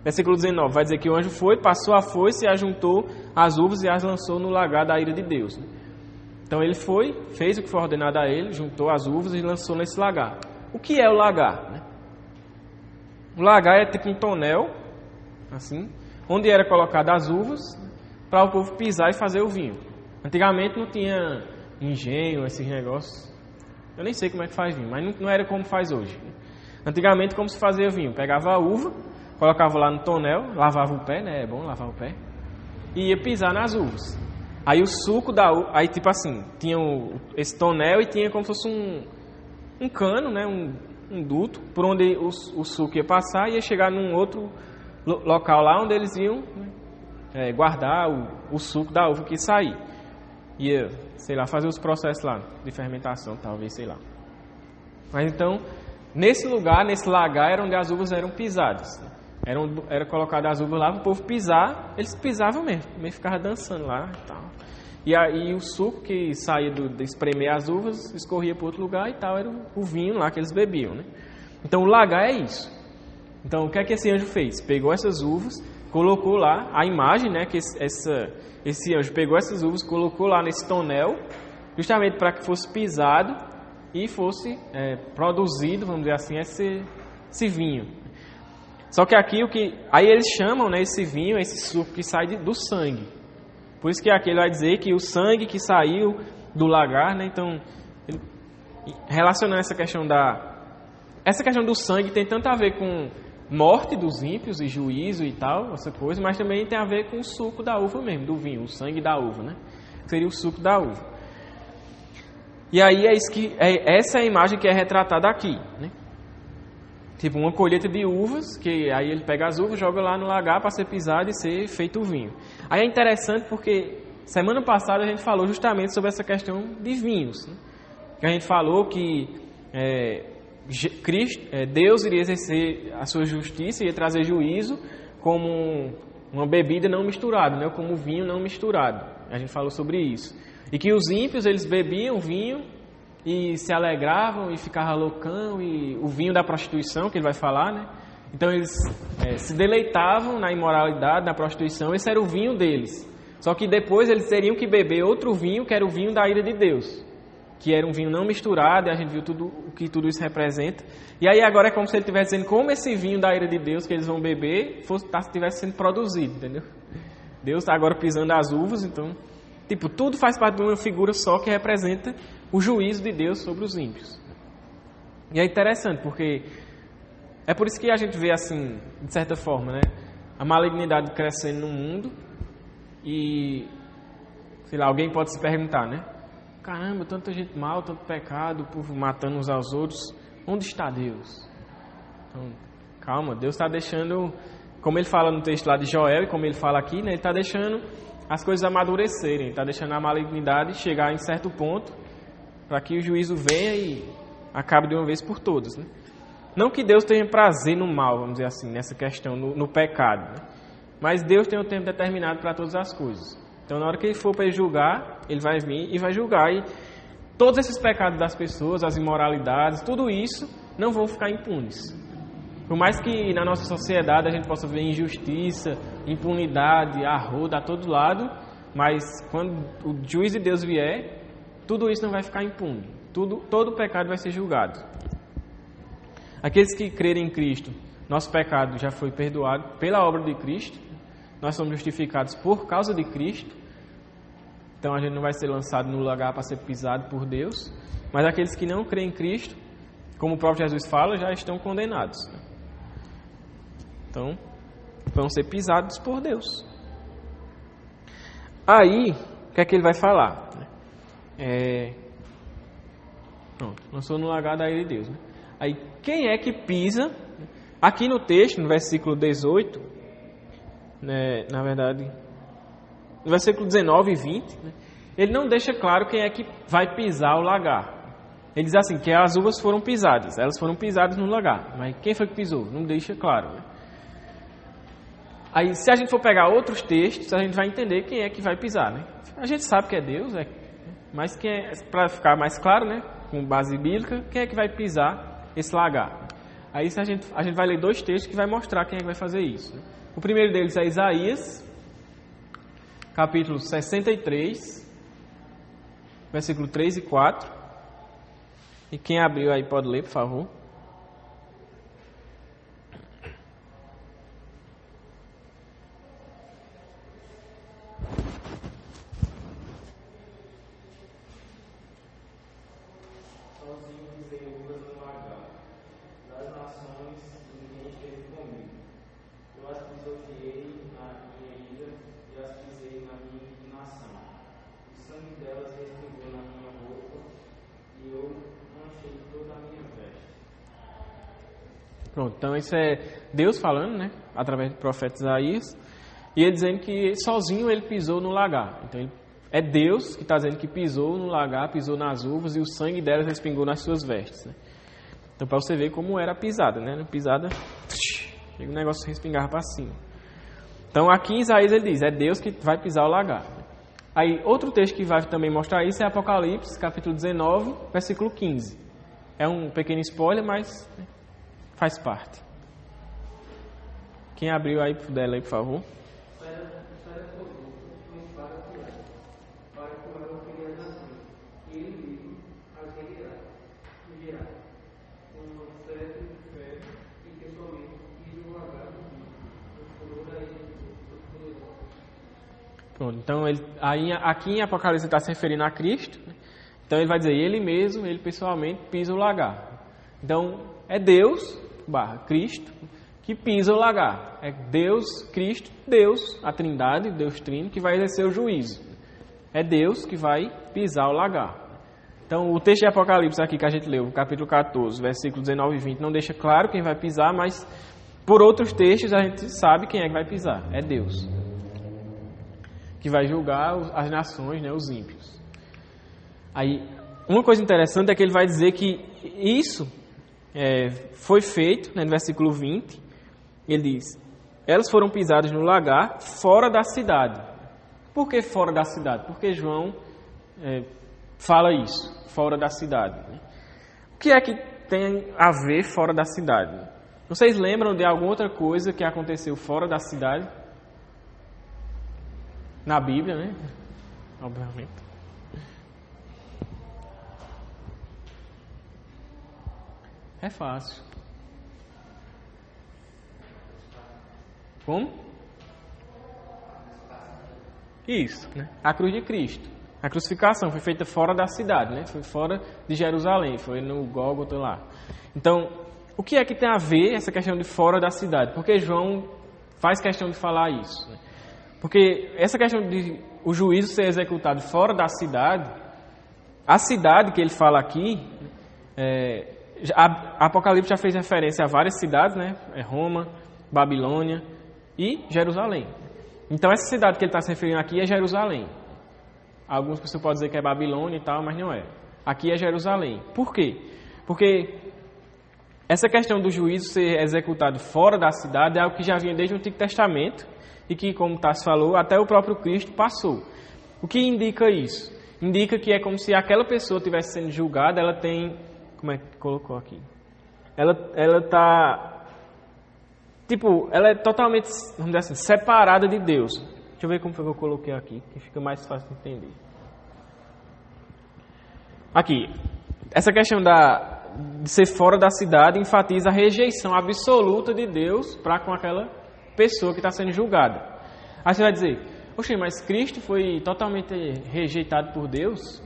Versículo 19, vai dizer que o anjo passou a foice e ajuntou as uvas e as lançou no lagar da ira de Deus. Então ele fez o que foi ordenado a ele, juntou as uvas e lançou nesse lagar. O que é o lagar? Né? O lagar é tipo um tonel, assim, onde era colocado as uvas para o povo pisar e fazer o vinho. Antigamente não tinha engenho, esses negócios. Eu nem sei como é que faz vinho, mas não era como faz hoje. Antigamente, como se fazia vinho? Pegava a uva, colocava lá no tonel, lavava o pé, né? É bom lavar o pé. E ia pisar nas uvas. Aí o suco da uva, aí tipo assim, tinha esse tonel e tinha como se fosse um cano, né? Um duto, por onde o suco ia passar e ia chegar num outro local lá onde eles iam, né, guardar o suco da uva que ia sair. Ia, sei lá, fazer os processos lá de fermentação, talvez, sei lá. Mas então, nesse lugar, nesse lagar, era onde as uvas eram pisadas. Era colocado as uvas lá para o povo pisar, eles pisavam mesmo ficavam dançando lá e tal. E aí o suco que saía de espremer as uvas escorria para outro lugar e tal, era o vinho lá que eles bebiam, né? Então o lagar é isso. Então o que é que esse anjo fez? Pegou essas uvas, colocou lá a imagem, né, que esse anjo pegou essas uvas, colocou lá nesse tonel, justamente para que fosse pisado e fosse produzido, vamos dizer assim, esse vinho. Só que aqui aí eles chamam, né, esse vinho, esse suco que sai do sangue. Por isso que aqui ele vai dizer que o sangue que saiu do lagar, né, então relacionando essa questão do sangue tem tanto a ver com morte dos ímpios e juízo e tal, essa coisa, mas também tem a ver com o suco da uva mesmo, do vinho, o sangue da uva, né? Seria o suco da uva. E aí essa é a imagem que é retratada aqui, né? Tipo uma colheita de uvas, que aí ele pega as uvas, joga lá no lagar para ser pisado e ser feito o vinho. Aí é interessante porque semana passada a gente falou justamente sobre essa questão de vinhos, né? Que a gente falou que Deus iria exercer a sua justiça e ia trazer juízo como uma bebida não misturada, né? Como vinho não misturado. A gente falou sobre isso. E que os ímpios, eles bebiam vinho e se alegravam e ficavam loucão, e o vinho da prostituição, que ele vai falar, né? Então eles se deleitavam na imoralidade, na prostituição, esse era o vinho deles. Só que depois eles teriam que beber outro vinho, que era o vinho da ira de Deus, que era um vinho não misturado, e a gente viu o que tudo isso representa. E aí agora é como se ele estivesse dizendo como esse vinho da ira de Deus que eles vão beber estivesse sendo produzido, entendeu? Deus está agora pisando as uvas, então... Tipo, tudo faz parte de uma figura só que representa o juízo de Deus sobre os ímpios. E é interessante, porque é por isso que a gente vê assim, de certa forma, né, a malignidade crescendo no mundo e, sei lá, alguém pode se perguntar, né? Caramba, tanta gente mal, tanto pecado, o povo matando uns aos outros, onde está Deus? Então, calma, Deus está deixando, como ele fala no texto lá de Joel e como ele fala aqui, né, ele está deixando as coisas amadurecerem, está deixando a malignidade chegar em certo ponto para que o juízo venha e acabe de uma vez por todas, né? Não que Deus tenha prazer no mal, vamos dizer assim, nessa questão, no pecado, né? Mas Deus tem um tempo determinado para todas as coisas. Então, na hora que ele for para julgar, ele vai vir e vai julgar. E todos esses pecados das pessoas, as imoralidades, tudo isso não vão ficar impunes. Por mais que na nossa sociedade a gente possa ver injustiça, impunidade, arrodo a todo lado, mas quando o juiz de Deus vier, tudo isso não vai ficar impune. Todo pecado vai ser julgado. Aqueles que crerem em Cristo, nosso pecado já foi perdoado pela obra de Cristo. Nós somos justificados por causa de Cristo. Então a gente não vai ser lançado no lugar para ser pisado por Deus. Mas aqueles que não creem em Cristo, como o próprio Jesus fala, já estão condenados. Então, vão ser pisados por Deus. Aí, o que é que ele vai falar? Pronto, lançou no lagar da ira de Deus. Né? Aí, quem é que pisa? Aqui no texto, no versículo 18, né, na verdade, no versículo 19 e 20, né, ele não deixa claro quem é que vai pisar o lagar. Ele diz assim, que as uvas foram pisadas, elas foram pisadas no lagar. Mas quem foi que pisou? Não deixa claro. Né? Aí, se a gente for pegar outros textos, a gente vai entender quem é que vai pisar. Né? A gente sabe que é Deus, mas para ficar mais claro, né, com base bíblica, quem é que vai pisar esse lagar? Aí a gente vai ler dois textos que vai mostrar quem é que vai fazer isso. Né? O primeiro deles é Isaías, capítulo 63, versículo 3 e 4. E quem abriu aí pode ler, por favor. Sozinho pisei uvas no lagar, das nações ninguém esteve comigo. Eu as pisoteei na minha ira e as pisei na minha indignação. O sangue delas respingou na minha roupa e eu manchei toda a minha veste. Pronto, então isso é Deus falando, né? Através do profeta Isaías. E ele dizendo que sozinho ele pisou no lagar. Então é Deus que está dizendo que pisou no lagar, pisou nas uvas e o sangue delas respingou nas suas vestes. Né? Então para você ver como era a pisada, né? Na pisada, chega o negócio respingava para cima. Então aqui em Isaías ele diz, é Deus que vai pisar o lagar. Aí outro texto que vai também mostrar isso é Apocalipse, capítulo 19, versículo 15. É um pequeno spoiler, mas faz parte. Quem abriu aí dela aí, por favor? Pronto, então aqui em Apocalipse está se referindo a Cristo. Né? Então ele vai dizer, ele mesmo, ele pessoalmente pisa o lagar. Então é Deus, Cristo, que pisa o lagar. É Deus, Cristo, Deus, a Trindade, Deus Trino, que vai exercer o juízo. É Deus que vai pisar o lagar. Então o texto de Apocalipse aqui que a gente leu, capítulo 14, versículos 19 e 20, não deixa claro quem vai pisar, mas por outros textos a gente sabe quem é que vai pisar. É Deus, que vai julgar as nações, né, os ímpios. Aí, uma coisa interessante é que ele vai dizer que isso foi feito, né, no versículo 20, ele diz, elas foram pisadas no lagar fora da cidade. Por que fora da cidade? Porque João fala isso, fora da cidade. Né? O que é que tem a ver fora da cidade? Vocês lembram de alguma outra coisa que aconteceu fora da cidade? Na Bíblia, né? Obviamente. É fácil. Como? Isso, né? A cruz de Cristo. A crucificação foi feita fora da cidade, né? Foi fora de Jerusalém, foi no Gólgota lá. Então, o que é que tem a ver essa questão de fora da cidade? Porque João faz questão de falar isso, né? Porque essa questão de o juízo ser executado fora da cidade, a cidade que ele fala aqui, a Apocalipse já fez referência a várias cidades, né? Roma, Babilônia e Jerusalém. Então essa cidade que ele está se referindo aqui é Jerusalém. Algumas pessoas podem dizer que é Babilônia e tal, mas não é. Aqui é Jerusalém. Por quê? Porque essa questão do juízo ser executado fora da cidade é algo que já vinha desde o Antigo Testamento e que, como Tassi falou, até o próprio Cristo passou. O que indica isso? Indica que é como se aquela pessoa estivesse sendo julgada, ela tem... Como é que colocou aqui? Ela está... Tipo, ela é totalmente, vamos dizer assim, separada de Deus. Deixa eu ver como foi que eu coloquei aqui, que fica mais fácil de entender. Aqui, essa questão de ser fora da cidade enfatiza a rejeição absoluta de Deus para com aquela pessoa que está sendo julgada. Aí você vai dizer, poxa, mas Cristo foi totalmente rejeitado por Deus?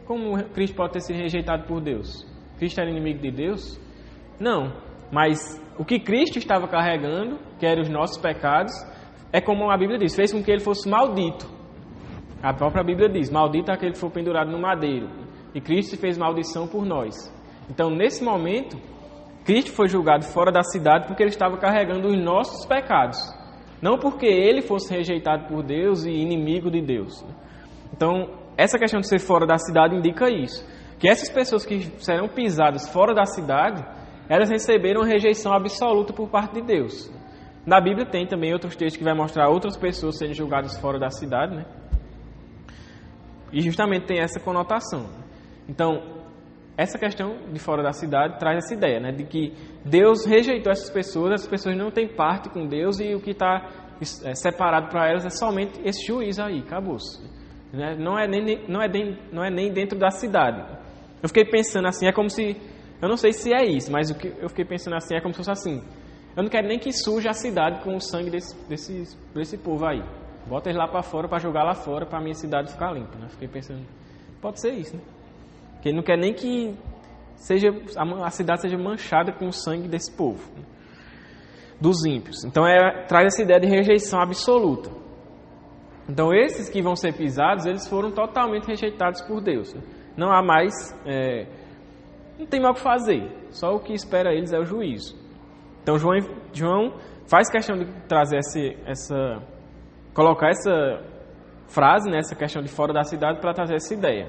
Como Cristo pode ter sido rejeitado por Deus? Cristo era inimigo de Deus? Não, mas o que Cristo estava carregando, que eram os nossos pecados, é como a Bíblia diz, fez com que ele fosse maldito. A própria Bíblia diz, maldito é aquele que for pendurado no madeiro. E Cristo fez maldição por nós. Então, nesse momento, Cristo foi julgado fora da cidade porque ele estava carregando os nossos pecados. Não porque ele fosse rejeitado por Deus e inimigo de Deus. Então, essa questão de ser fora da cidade indica isso. Que essas pessoas que serão pisadas fora da cidade, elas receberam rejeição absoluta por parte de Deus. Na Bíblia tem também outros textos que vai mostrar outras pessoas sendo julgadas fora da cidade, né? E justamente tem essa conotação. Então, essa questão de fora da cidade traz essa ideia, né? De que Deus rejeitou essas pessoas não têm parte com Deus e o que está separado para elas é somente esse juízo aí, acabou-se. Não é nem dentro da cidade. Eu fiquei pensando assim, é como se... Eu não sei se é isso, mas o que eu fiquei pensando assim é como se fosse assim. Eu não quero nem que suje a cidade com o sangue desse povo aí. Bota eles lá para fora, para jogar lá fora, para a minha cidade ficar limpa. Né? Fiquei pensando, pode ser isso, né? Porque ele não quer nem que a cidade seja manchada com o sangue desse povo, né? Dos ímpios. Então traz essa ideia de rejeição absoluta. Então esses que vão ser pisados, eles foram totalmente rejeitados por Deus. Né? Não há mais... não tem mais o que fazer. Só o que espera eles é o juízo. Então João faz questão de trazer colocar essa frase, né, essa questão de fora da cidade, para trazer essa ideia.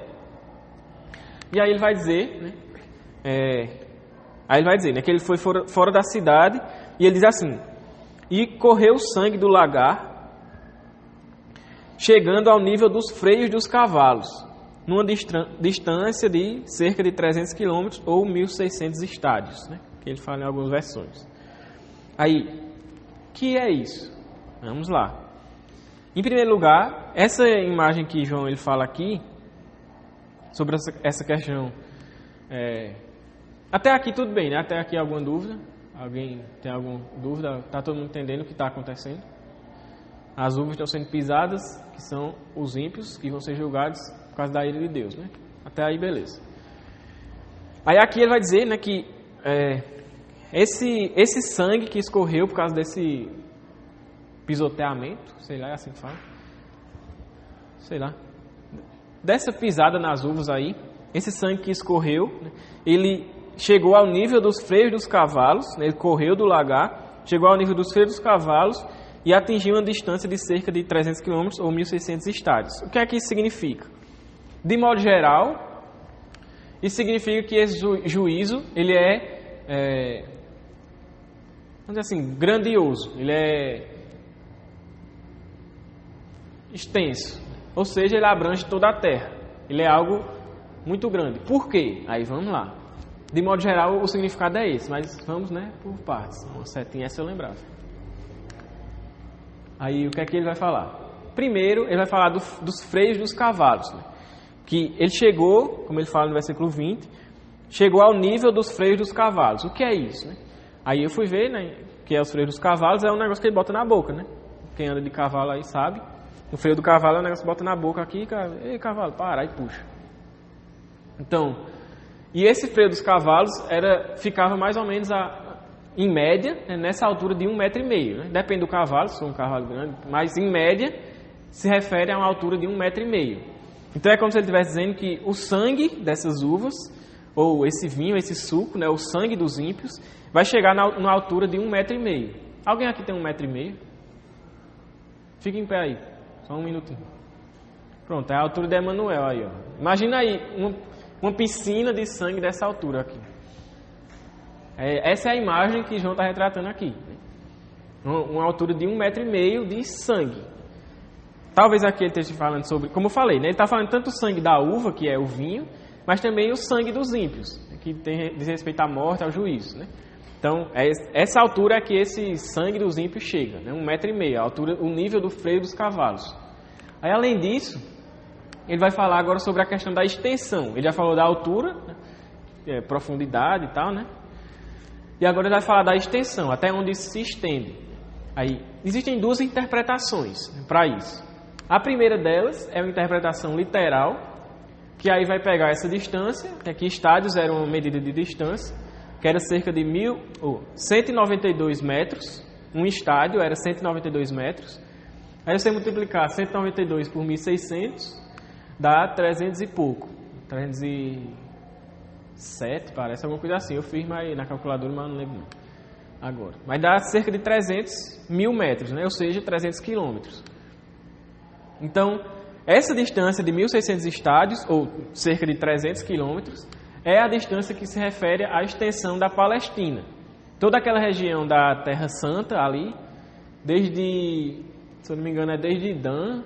E aí ele vai dizer, né, que ele foi fora da cidade, e ele diz assim: e correu o sangue do lagar, chegando ao nível dos freios dos cavalos, numa distância de cerca de 300 quilômetros ou 1.600 estádios, né, que ele fala em algumas versões. Aí, que é isso? Vamos lá. Em primeiro lugar, essa imagem que João ele fala aqui, sobre essa questão, até aqui tudo bem, né? Até aqui alguma dúvida? Alguém tem alguma dúvida? Está todo mundo entendendo o que está acontecendo? As uvas estão sendo pisadas, que são os ímpios, que vão ser julgados por causa da ira de Deus, né? Até aí, beleza. Aí aqui ele vai dizer, né, que esse sangue que escorreu por causa desse pisoteamento, sei lá, é assim que fala, sei lá, dessa pisada nas uvas aí, esse sangue que escorreu, né, ele chegou ao nível dos freios dos cavalos, né, ele correu do lagar, chegou ao nível dos freios dos cavalos e atingiu uma distância de cerca de 300 km ou 1.600 estádios. O que é que isso significa? De modo geral, isso significa que esse juízo, ele vamos dizer assim, grandioso, ele é extenso, ou seja, ele abrange toda a terra, ele é algo muito grande. Por quê? Aí vamos lá. De modo geral, o significado é esse, mas vamos, né, por partes. Uma setinha essa eu lembrava. Aí o que é que ele vai falar? Primeiro, ele vai falar dos freios dos cavalos, né? Que ele chegou, como ele fala no versículo 20, chegou ao nível dos freios dos cavalos. O que é isso, né? Aí eu fui ver, né, que é os freios dos cavalos, é um negócio que ele bota na boca, né? Quem anda de cavalo aí sabe. O freio do cavalo é um negócio que bota na boca aqui, cara. Ei, cavalo, para, aí puxa. Então, e esse freio dos cavalos ficava mais ou menos em média, né, nessa altura de 1,5 m. Né? Depende do cavalo, se for um cavalo grande, mas em média se refere a uma altura de 1,5 m. Então é como se ele estivesse dizendo que o sangue dessas uvas, ou esse vinho, esse suco, né, o sangue dos ímpios, vai chegar na altura de 1,5 m. Alguém aqui tem 1,5 m? Fica em pé aí, só um minutinho. Pronto, é a altura de Emanuel aí, ó. Imagina aí uma piscina de sangue dessa altura aqui. Essa é a imagem que João está retratando aqui. Uma altura de 1,5 m de sangue. Talvez aqui ele esteja falando sobre, como eu falei, né? Ele está falando tanto o sangue da uva, que é o vinho, mas também o sangue dos ímpios, que diz respeito à morte, ao juízo, né? Então, essa altura é que esse sangue dos ímpios chega, né? 1,5 m, a altura, o nível do freio dos cavalos. Aí, além disso, ele vai falar agora sobre a questão da extensão. Ele já falou da altura, né? Profundidade e tal, né? E agora ele vai falar da extensão, até onde isso se estende. Aí, existem duas interpretações para isso. A primeira delas é uma interpretação literal, que aí vai pegar essa distância, que aqui estádios eram uma medida de distância, que era cerca de 192 metros, um estádio era 192 metros, Aí você multiplicar 192 por 1.600, dá 300 e pouco. 307, parece, alguma coisa assim. Eu fiz na calculadora, mas não lembro não. Agora. Mas dá cerca de 300 mil metros, né? Ou seja, 300 quilômetros. Então, essa distância de 1.600 estádios, ou cerca de 300 quilômetros, é a distância que se refere à extensão da Palestina. Toda aquela região da Terra Santa ali, desde, se eu não me engano, é desde Dan,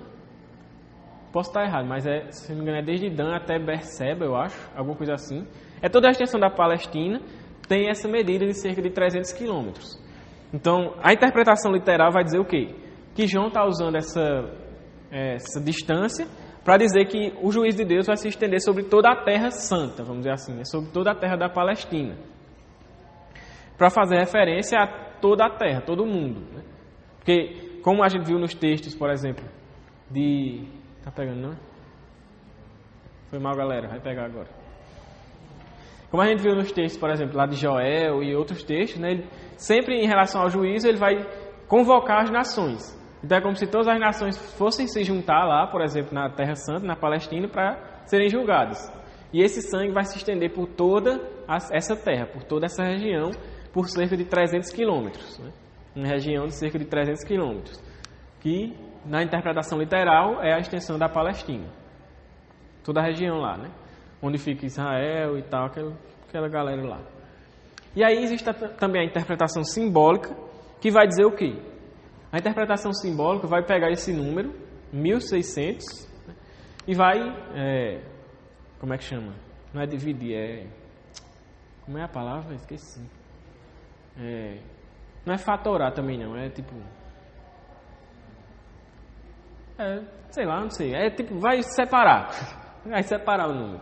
posso estar errado, mas se eu não me engano, é desde Dan até Berseba, eu acho, alguma coisa assim. É toda a extensão da Palestina, tem essa medida de cerca de 300 quilômetros. Então, a interpretação literal vai dizer o quê? Que João está usando essa distância para dizer que o juízo de Deus vai se estender sobre toda a terra santa, vamos dizer assim, sobre toda a terra da Palestina. Para fazer referência a toda a terra, todo o mundo. Né? Porque, como a gente viu nos textos, por exemplo, Tá pegando, não? Foi mal, galera, vai pegar agora. Como a gente viu nos textos, por exemplo, lá de Joel e outros textos, né, sempre em relação ao juízo, ele vai convocar as nações. Então é como se todas as nações fossem se juntar lá, por exemplo, na Terra Santa, na Palestina, para serem julgadas. E esse sangue vai se estender por toda essa terra, por toda essa região, por cerca de 300 quilômetros. Né? Uma região de cerca de 300 quilômetros, que na interpretação literal é a extensão da Palestina. Toda a região lá, né? Onde fica Israel e tal, aquela galera lá. E aí existe também a interpretação simbólica, que vai dizer o quê? A interpretação simbólica vai pegar esse número, 1.600, né, e vai... como é que chama? Não é dividir, como é a palavra? Esqueci. Não é fatorar também não, é tipo... sei lá, não sei. É tipo, vai separar. Vai separar o número.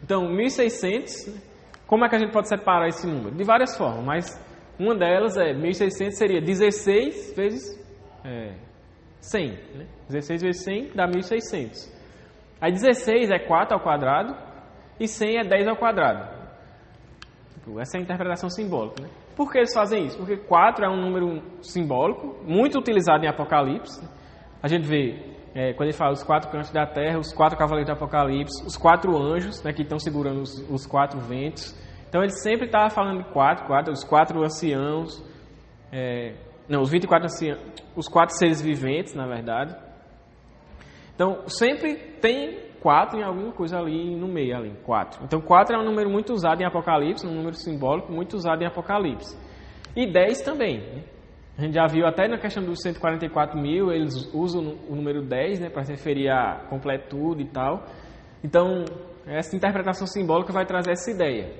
Então, 1.600, como é que a gente pode separar esse número? De várias formas, mas uma delas 1.600 seria 16 vezes 100. Né? 16 vezes 100 dá 1.600. Aí 16 é 4 ao quadrado e 100 é 10 ao quadrado. Essa é a interpretação simbólica. Né? Por que eles fazem isso? Porque 4 é um número simbólico, muito utilizado em Apocalipse. A gente vê, quando ele fala os 4 cantos da terra, os 4 cavaleiros do Apocalipse, os 4 anjos, né, que estão segurando os 4 ventos. Então ele sempre está falando de 4, os 4 anciãos, os 24 anciãos, os 4 seres viventes, na verdade. Então sempre tem 4 em alguma coisa ali no meio, ali, 4. Então 4 é um número muito usado em Apocalipse, um número simbólico muito usado em Apocalipse. E 10 também, né? A gente já viu até na questão dos 144 mil, eles usam o número 10, né, para se referir à completude e tal. Então, essa interpretação simbólica vai trazer essa ideia,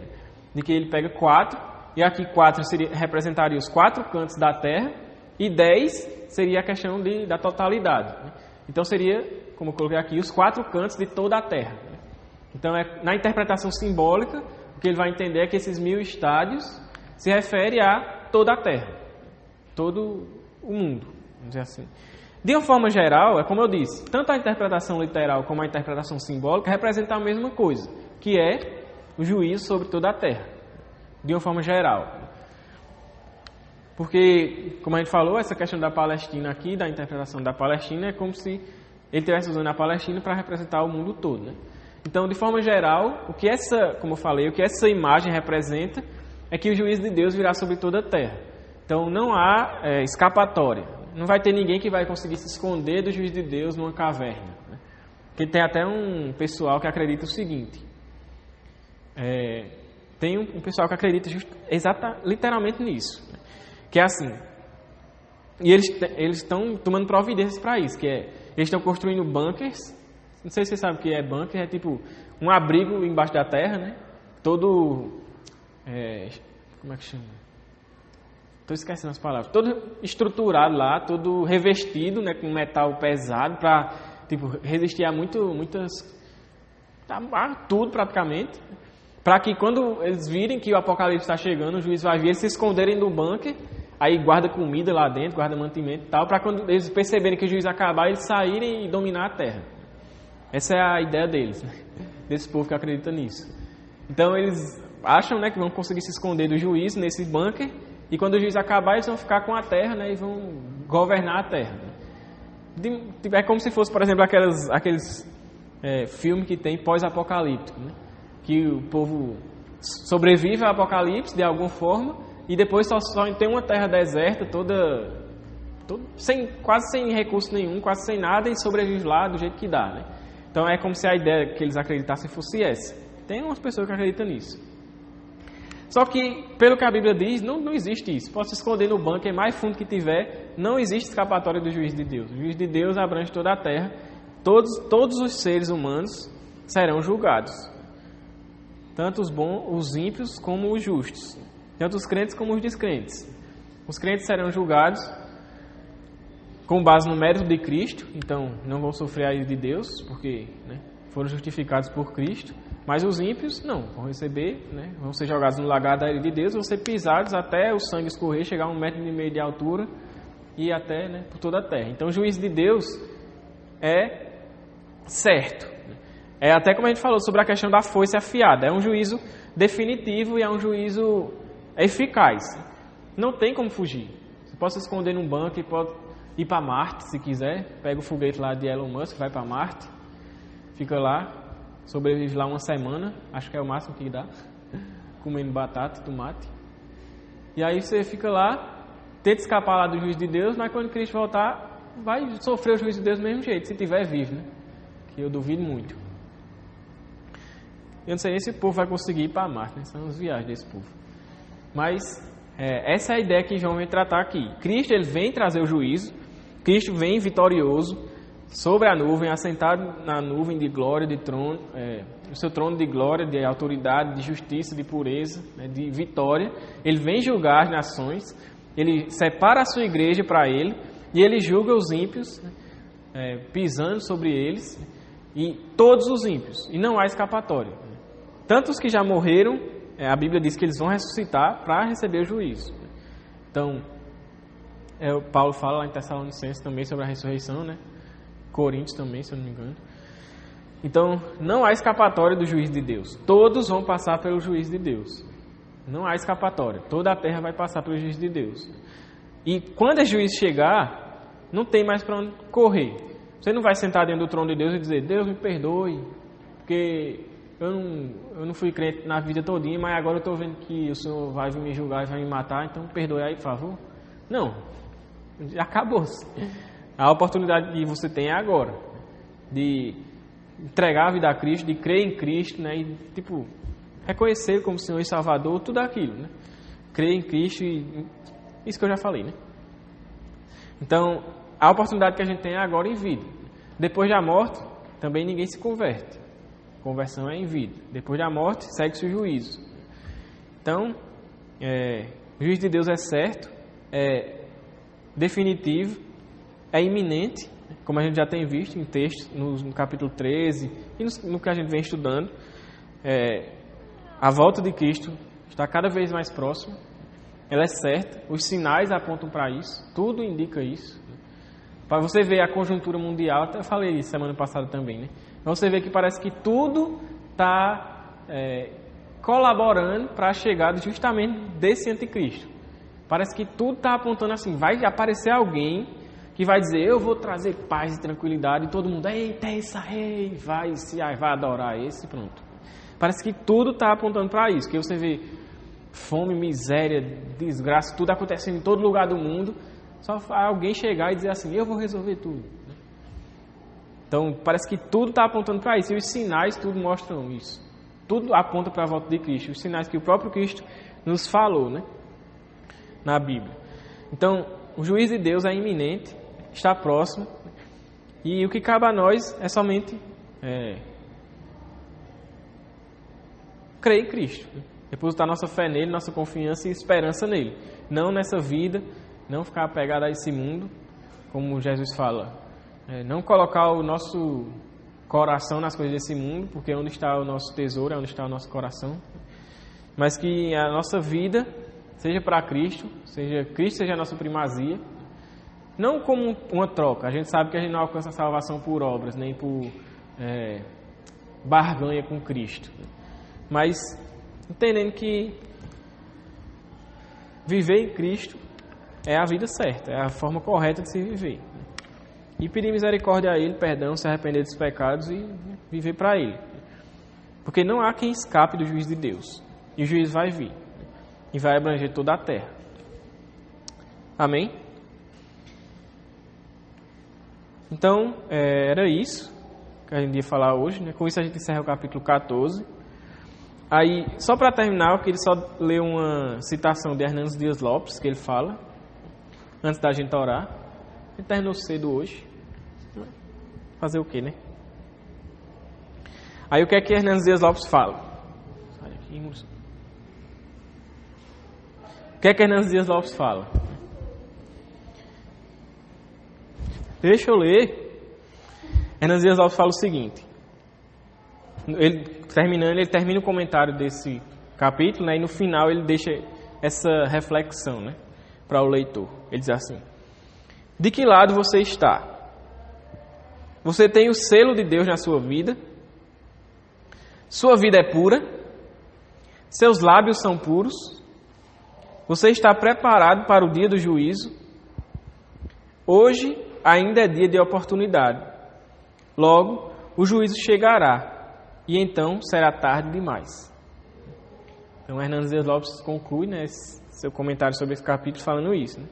de que ele pega 4, e aqui 4 representaria os 4 cantos da terra, e 10 seria a questão da totalidade. Né? Então seria, como eu coloquei aqui, os 4 cantos de toda a terra. Né? Então, na interpretação simbólica, o que ele vai entender é que esses 1000 estádios se refere a toda a terra. Todo o mundo, vamos dizer assim. De uma forma geral, é como eu disse, tanto a interpretação literal como a interpretação simbólica representam a mesma coisa, que é o juízo sobre toda a terra, de uma forma geral. Porque, como a gente falou, essa questão da Palestina aqui, da interpretação da Palestina, é como se ele estivesse usando a Palestina para representar o mundo todo. Né? Então, de forma geral, como eu falei, o que essa imagem representa é que o juízo de Deus virá sobre toda a terra. Então não há escapatória. Não vai ter ninguém que vai conseguir se esconder do juízo de Deus numa caverna. Né? Porque tem até um pessoal que acredita o seguinte. Tem um pessoal que acredita literalmente nisso. Né? Que é assim. E eles estão tomando providências para isso. Eles estão construindo bunkers. Não sei se você sabe o que é bunker. É tipo um abrigo embaixo da terra. Né? Todo... como é que chama? Estou esquecendo as palavras. Todo estruturado lá, todo revestido, né, com metal pesado para resistir a tudo praticamente. Para que quando eles virem que o Apocalipse está chegando, o juiz vai vir, eles se esconderem do bunker, aí guarda comida lá dentro, guarda mantimento e tal, para quando eles perceberem que o juiz acabar, eles saírem e dominar a terra. Essa é a ideia deles, né? Desse povo que acredita nisso. Então eles acham, né, que vão conseguir se esconder do juiz nesse bunker. E quando o juízo acabar, eles vão ficar com a terra, né, e vão governar a terra. É como se fosse, por exemplo, aqueles filmes que tem pós-apocalíptico, né? Que o povo sobrevive ao apocalipse de alguma forma e depois só tem uma terra deserta quase sem recurso nenhum, quase sem nada, e sobrevive lá do jeito que dá, né? Então é como se a ideia que eles acreditassem fosse essa. Tem umas pessoas que acreditam nisso. Só que, pelo que a Bíblia diz, não existe isso. Pode se esconder no bunker mais fundo que tiver, não existe escapatória do juízo de Deus. O juízo de Deus abrange toda a terra. Todos os seres humanos serão julgados. Tanto os bons, os ímpios, como os justos. Tanto os crentes como os descrentes. Os crentes serão julgados com base no mérito de Cristo. Então, não vão sofrer a ira de Deus, porque foram justificados por Cristo. Mas os ímpios não, vão receber, vão ser jogados no lagar da ira de Deus, vão ser pisados até o sangue escorrer, chegar a 1,5 m de altura e até por toda a terra. Então o juízo de Deus é certo. É até como a gente falou sobre a questão da foice afiada. É um juízo definitivo e é um juízo eficaz. Não tem como fugir. Você pode se esconder num banco e pode ir para Marte se quiser. Pega o foguete lá de Elon Musk, vai para Marte, fica lá. Sobrevive lá uma semana, acho que é o máximo que dá, comendo batata e tomate. E aí você fica lá, tenta escapar lá do juízo de Deus, mas quando Cristo voltar, vai sofrer o juízo de Deus do mesmo jeito, se estiver vivo, né? Que eu duvido muito. Eu não sei nem se o povo vai conseguir ir para Marte, né? São as viagens desse povo. Mas essa é a ideia que João vem tratar aqui. Cristo, ele vem trazer o juízo, Cristo vem vitorioso, sobre a nuvem, assentado na nuvem de glória, de trono, o seu trono de glória, de autoridade, de justiça, de pureza, de vitória. Ele vem julgar as nações, ele separa a sua igreja para ele, e ele julga os ímpios, pisando sobre eles, e todos os ímpios, e não há escapatória. Tanto os que já morreram, a Bíblia diz que eles vão ressuscitar para receber o juízo. Então, Paulo fala lá em Tessalonicenses também sobre a ressurreição, né? Coríntios também, se eu não me engano. Então, não há escapatória do juízo de Deus. Todos vão passar pelo juízo de Deus. Não há escapatória. Toda a terra vai passar pelo juízo de Deus. E quando esse juízo chegar, não tem mais para onde correr. Você não vai sentar dentro do trono de Deus e dizer: Deus me perdoe, porque eu não fui crente na vida todinha, mas agora eu estou vendo que o Senhor vai me julgar e vai me matar, então perdoe aí, por favor. Não. Acabou-se. A oportunidade que você tem é agora, de entregar a vida a Cristo, de crer em Cristo, né? E, reconhecer como Senhor e Salvador, tudo aquilo, né? Crer em Cristo e isso que eu já falei, né? Então, a oportunidade que a gente tem é agora em vida. Depois da morte, também ninguém se converte. Conversão é em vida. Depois da morte, segue-se o juízo. Então, o juízo de Deus é certo, é definitivo, é iminente, como a gente já tem visto em textos, no capítulo 13 e no que a gente vem estudando. A volta de Cristo está cada vez mais próxima, ela é certa, os sinais apontam para isso, tudo indica isso. Para você ver a conjuntura mundial, até falei isso semana passada também, né? Então você vê que parece que tudo está colaborando para a chegada justamente desse anticristo. Parece que tudo está apontando assim, vai aparecer alguém que vai dizer: eu vou trazer paz e tranquilidade, e todo mundo: eita, esse aí, vai adorar esse, pronto. Parece que tudo está apontando para isso, que você vê fome, miséria, desgraça, tudo acontecendo em todo lugar do mundo, só alguém chegar e dizer assim: eu vou resolver tudo. Então, parece que tudo está apontando para isso, e os sinais tudo mostram isso. Tudo aponta para a volta de Cristo, os sinais que o próprio Cristo nos falou, né? Na Bíblia. Então, o juízo de Deus é iminente, está próximo, e o que cabe a nós é somente crer em Cristo, depositar nossa fé nele, nossa confiança e esperança nele, não nessa vida, não ficar apegado a esse mundo, como Jesus fala, não colocar o nosso coração nas coisas desse mundo, porque onde está o nosso tesouro é onde está o nosso coração, mas que a nossa vida seja para Cristo, Cristo seja a nossa primazia, não como uma troca. A gente sabe que a gente não alcança a salvação por obras, nem por barganha com Cristo. Mas entendendo que viver em Cristo é a vida certa, é a forma correta de se viver. e pedir misericórdia a Ele, perdão, se arrepender dos pecados e viver para Ele. Porque não há quem escape do juízo de Deus. E o juízo vai vir. E vai abranger toda a terra. Amém? Então, era isso que a gente ia falar hoje, né? Com isso a gente encerra o capítulo 14. Aí, só para terminar, eu queria só ler uma citação de Hernandes Dias Lopes, que ele fala, antes da gente orar. A gente terminou cedo hoje. Fazer o quê, né? Aí o que é que Hernandes Dias Lopes fala? Sai aqui, moço. O que é que Hernandes Dias Lopes fala? Deixa eu ler. Hernandes Dias Lopes fala o seguinte. Ele termina o comentário desse capítulo, né, e no final ele deixa essa reflexão, né, para o leitor. Ele diz assim: de que lado você está? Você tem o selo de Deus na sua vida? Sua vida é pura? Seus lábios são puros? Você está preparado para o dia do juízo? Hoje ainda é dia de oportunidade. Logo, o juízo chegará e então será tarde demais. Então, Hernandes Dias Lopes conclui, né, seu comentário sobre esse capítulo falando isso, né?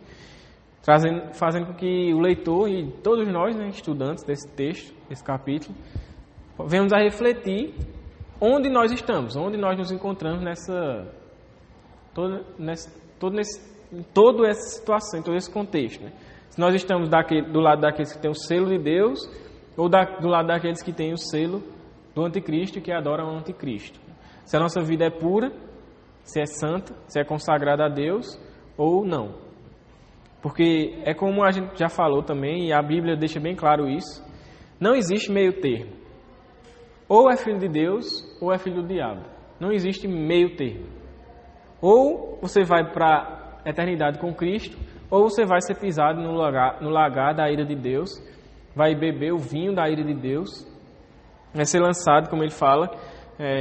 Fazendo com que o leitor e todos nós, né, estudantes desse texto, desse capítulo, venhamos a refletir onde nós estamos, onde nós nos encontramos em toda essa situação, em todo esse contexto, né? Se nós estamos do lado daqueles que têm o selo de Deus ou do lado daqueles que têm o selo do anticristo e que adoram o anticristo. Se a nossa vida é pura, se é santa, se é consagrada a Deus ou não. Porque é como a gente já falou também, e a Bíblia deixa bem claro isso, não existe meio termo. Ou é filho de Deus ou é filho do diabo. Não existe meio termo. Ou você vai para a eternidade com Cristo, ou você vai ser pisado no lagar da ira de Deus, vai beber o vinho da ira de Deus, vai ser lançado, como ele fala,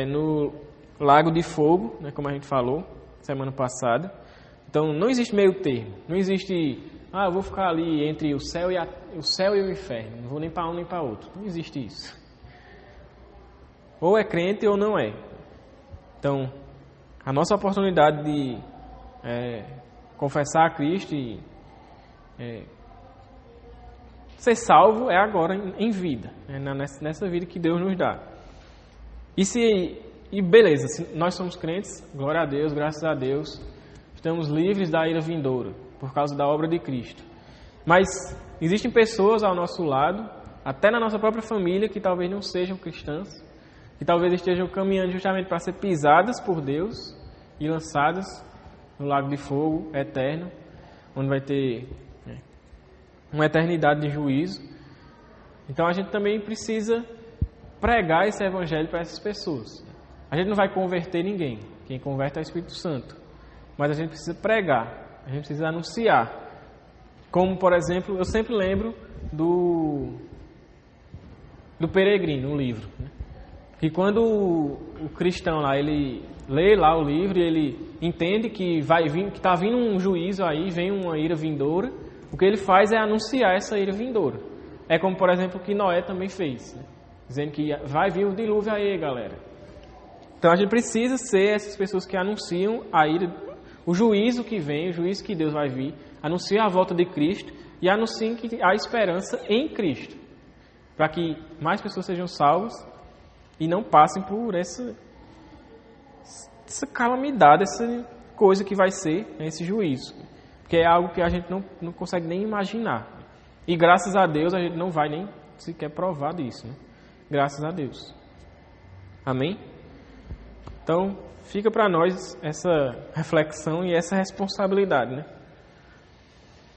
no lago de fogo, né, como a gente falou semana passada. Então não existe meio termo, não existe, eu vou ficar ali entre o céu e o inferno, não vou nem para um nem para outro. Não existe isso. Ou é crente ou não é. Então, a nossa oportunidade de confessar a Cristo e ser salvo é agora em vida, nessa vida que Deus nos dá. E beleza, se nós somos crentes, glória a Deus, graças a Deus, estamos livres da ira vindoura por causa da obra de Cristo. Mas existem pessoas ao nosso lado, até na nossa própria família, que talvez não sejam cristãs, que talvez estejam caminhando justamente para ser pisadas por Deus e lançadas no lago de fogo eterno, onde vai ter uma eternidade de juízo. Então a gente também precisa pregar esse evangelho para essas pessoas. A gente não vai converter ninguém, quem converte é o Espírito Santo, mas a gente precisa pregar, a gente precisa anunciar. Como, por exemplo, eu sempre lembro do Peregrino, um livro, né? Que quando o cristão lá, ele lê lá o livro e ele entende que vai vir, que está vindo um juízo aí, vem uma ira vindoura, o que ele faz é anunciar essa ira vindoura. É como, por exemplo, o que Noé também fez, né? Dizendo que vai vir o dilúvio aí, galera. Então a gente precisa ser essas pessoas que anunciam a ira, o juízo que vem, o juízo que Deus vai vir, anunciam a volta de Cristo e anunciam que há esperança em Cristo, para que mais pessoas sejam salvas e não passem por essa calamidade, essa coisa que vai ser, né, esse juízo. Porque é algo que a gente não consegue nem imaginar. E graças a Deus a gente não vai nem sequer provar disso, né? Graças a Deus. Amém? Então, fica para nós essa reflexão e essa responsabilidade, né?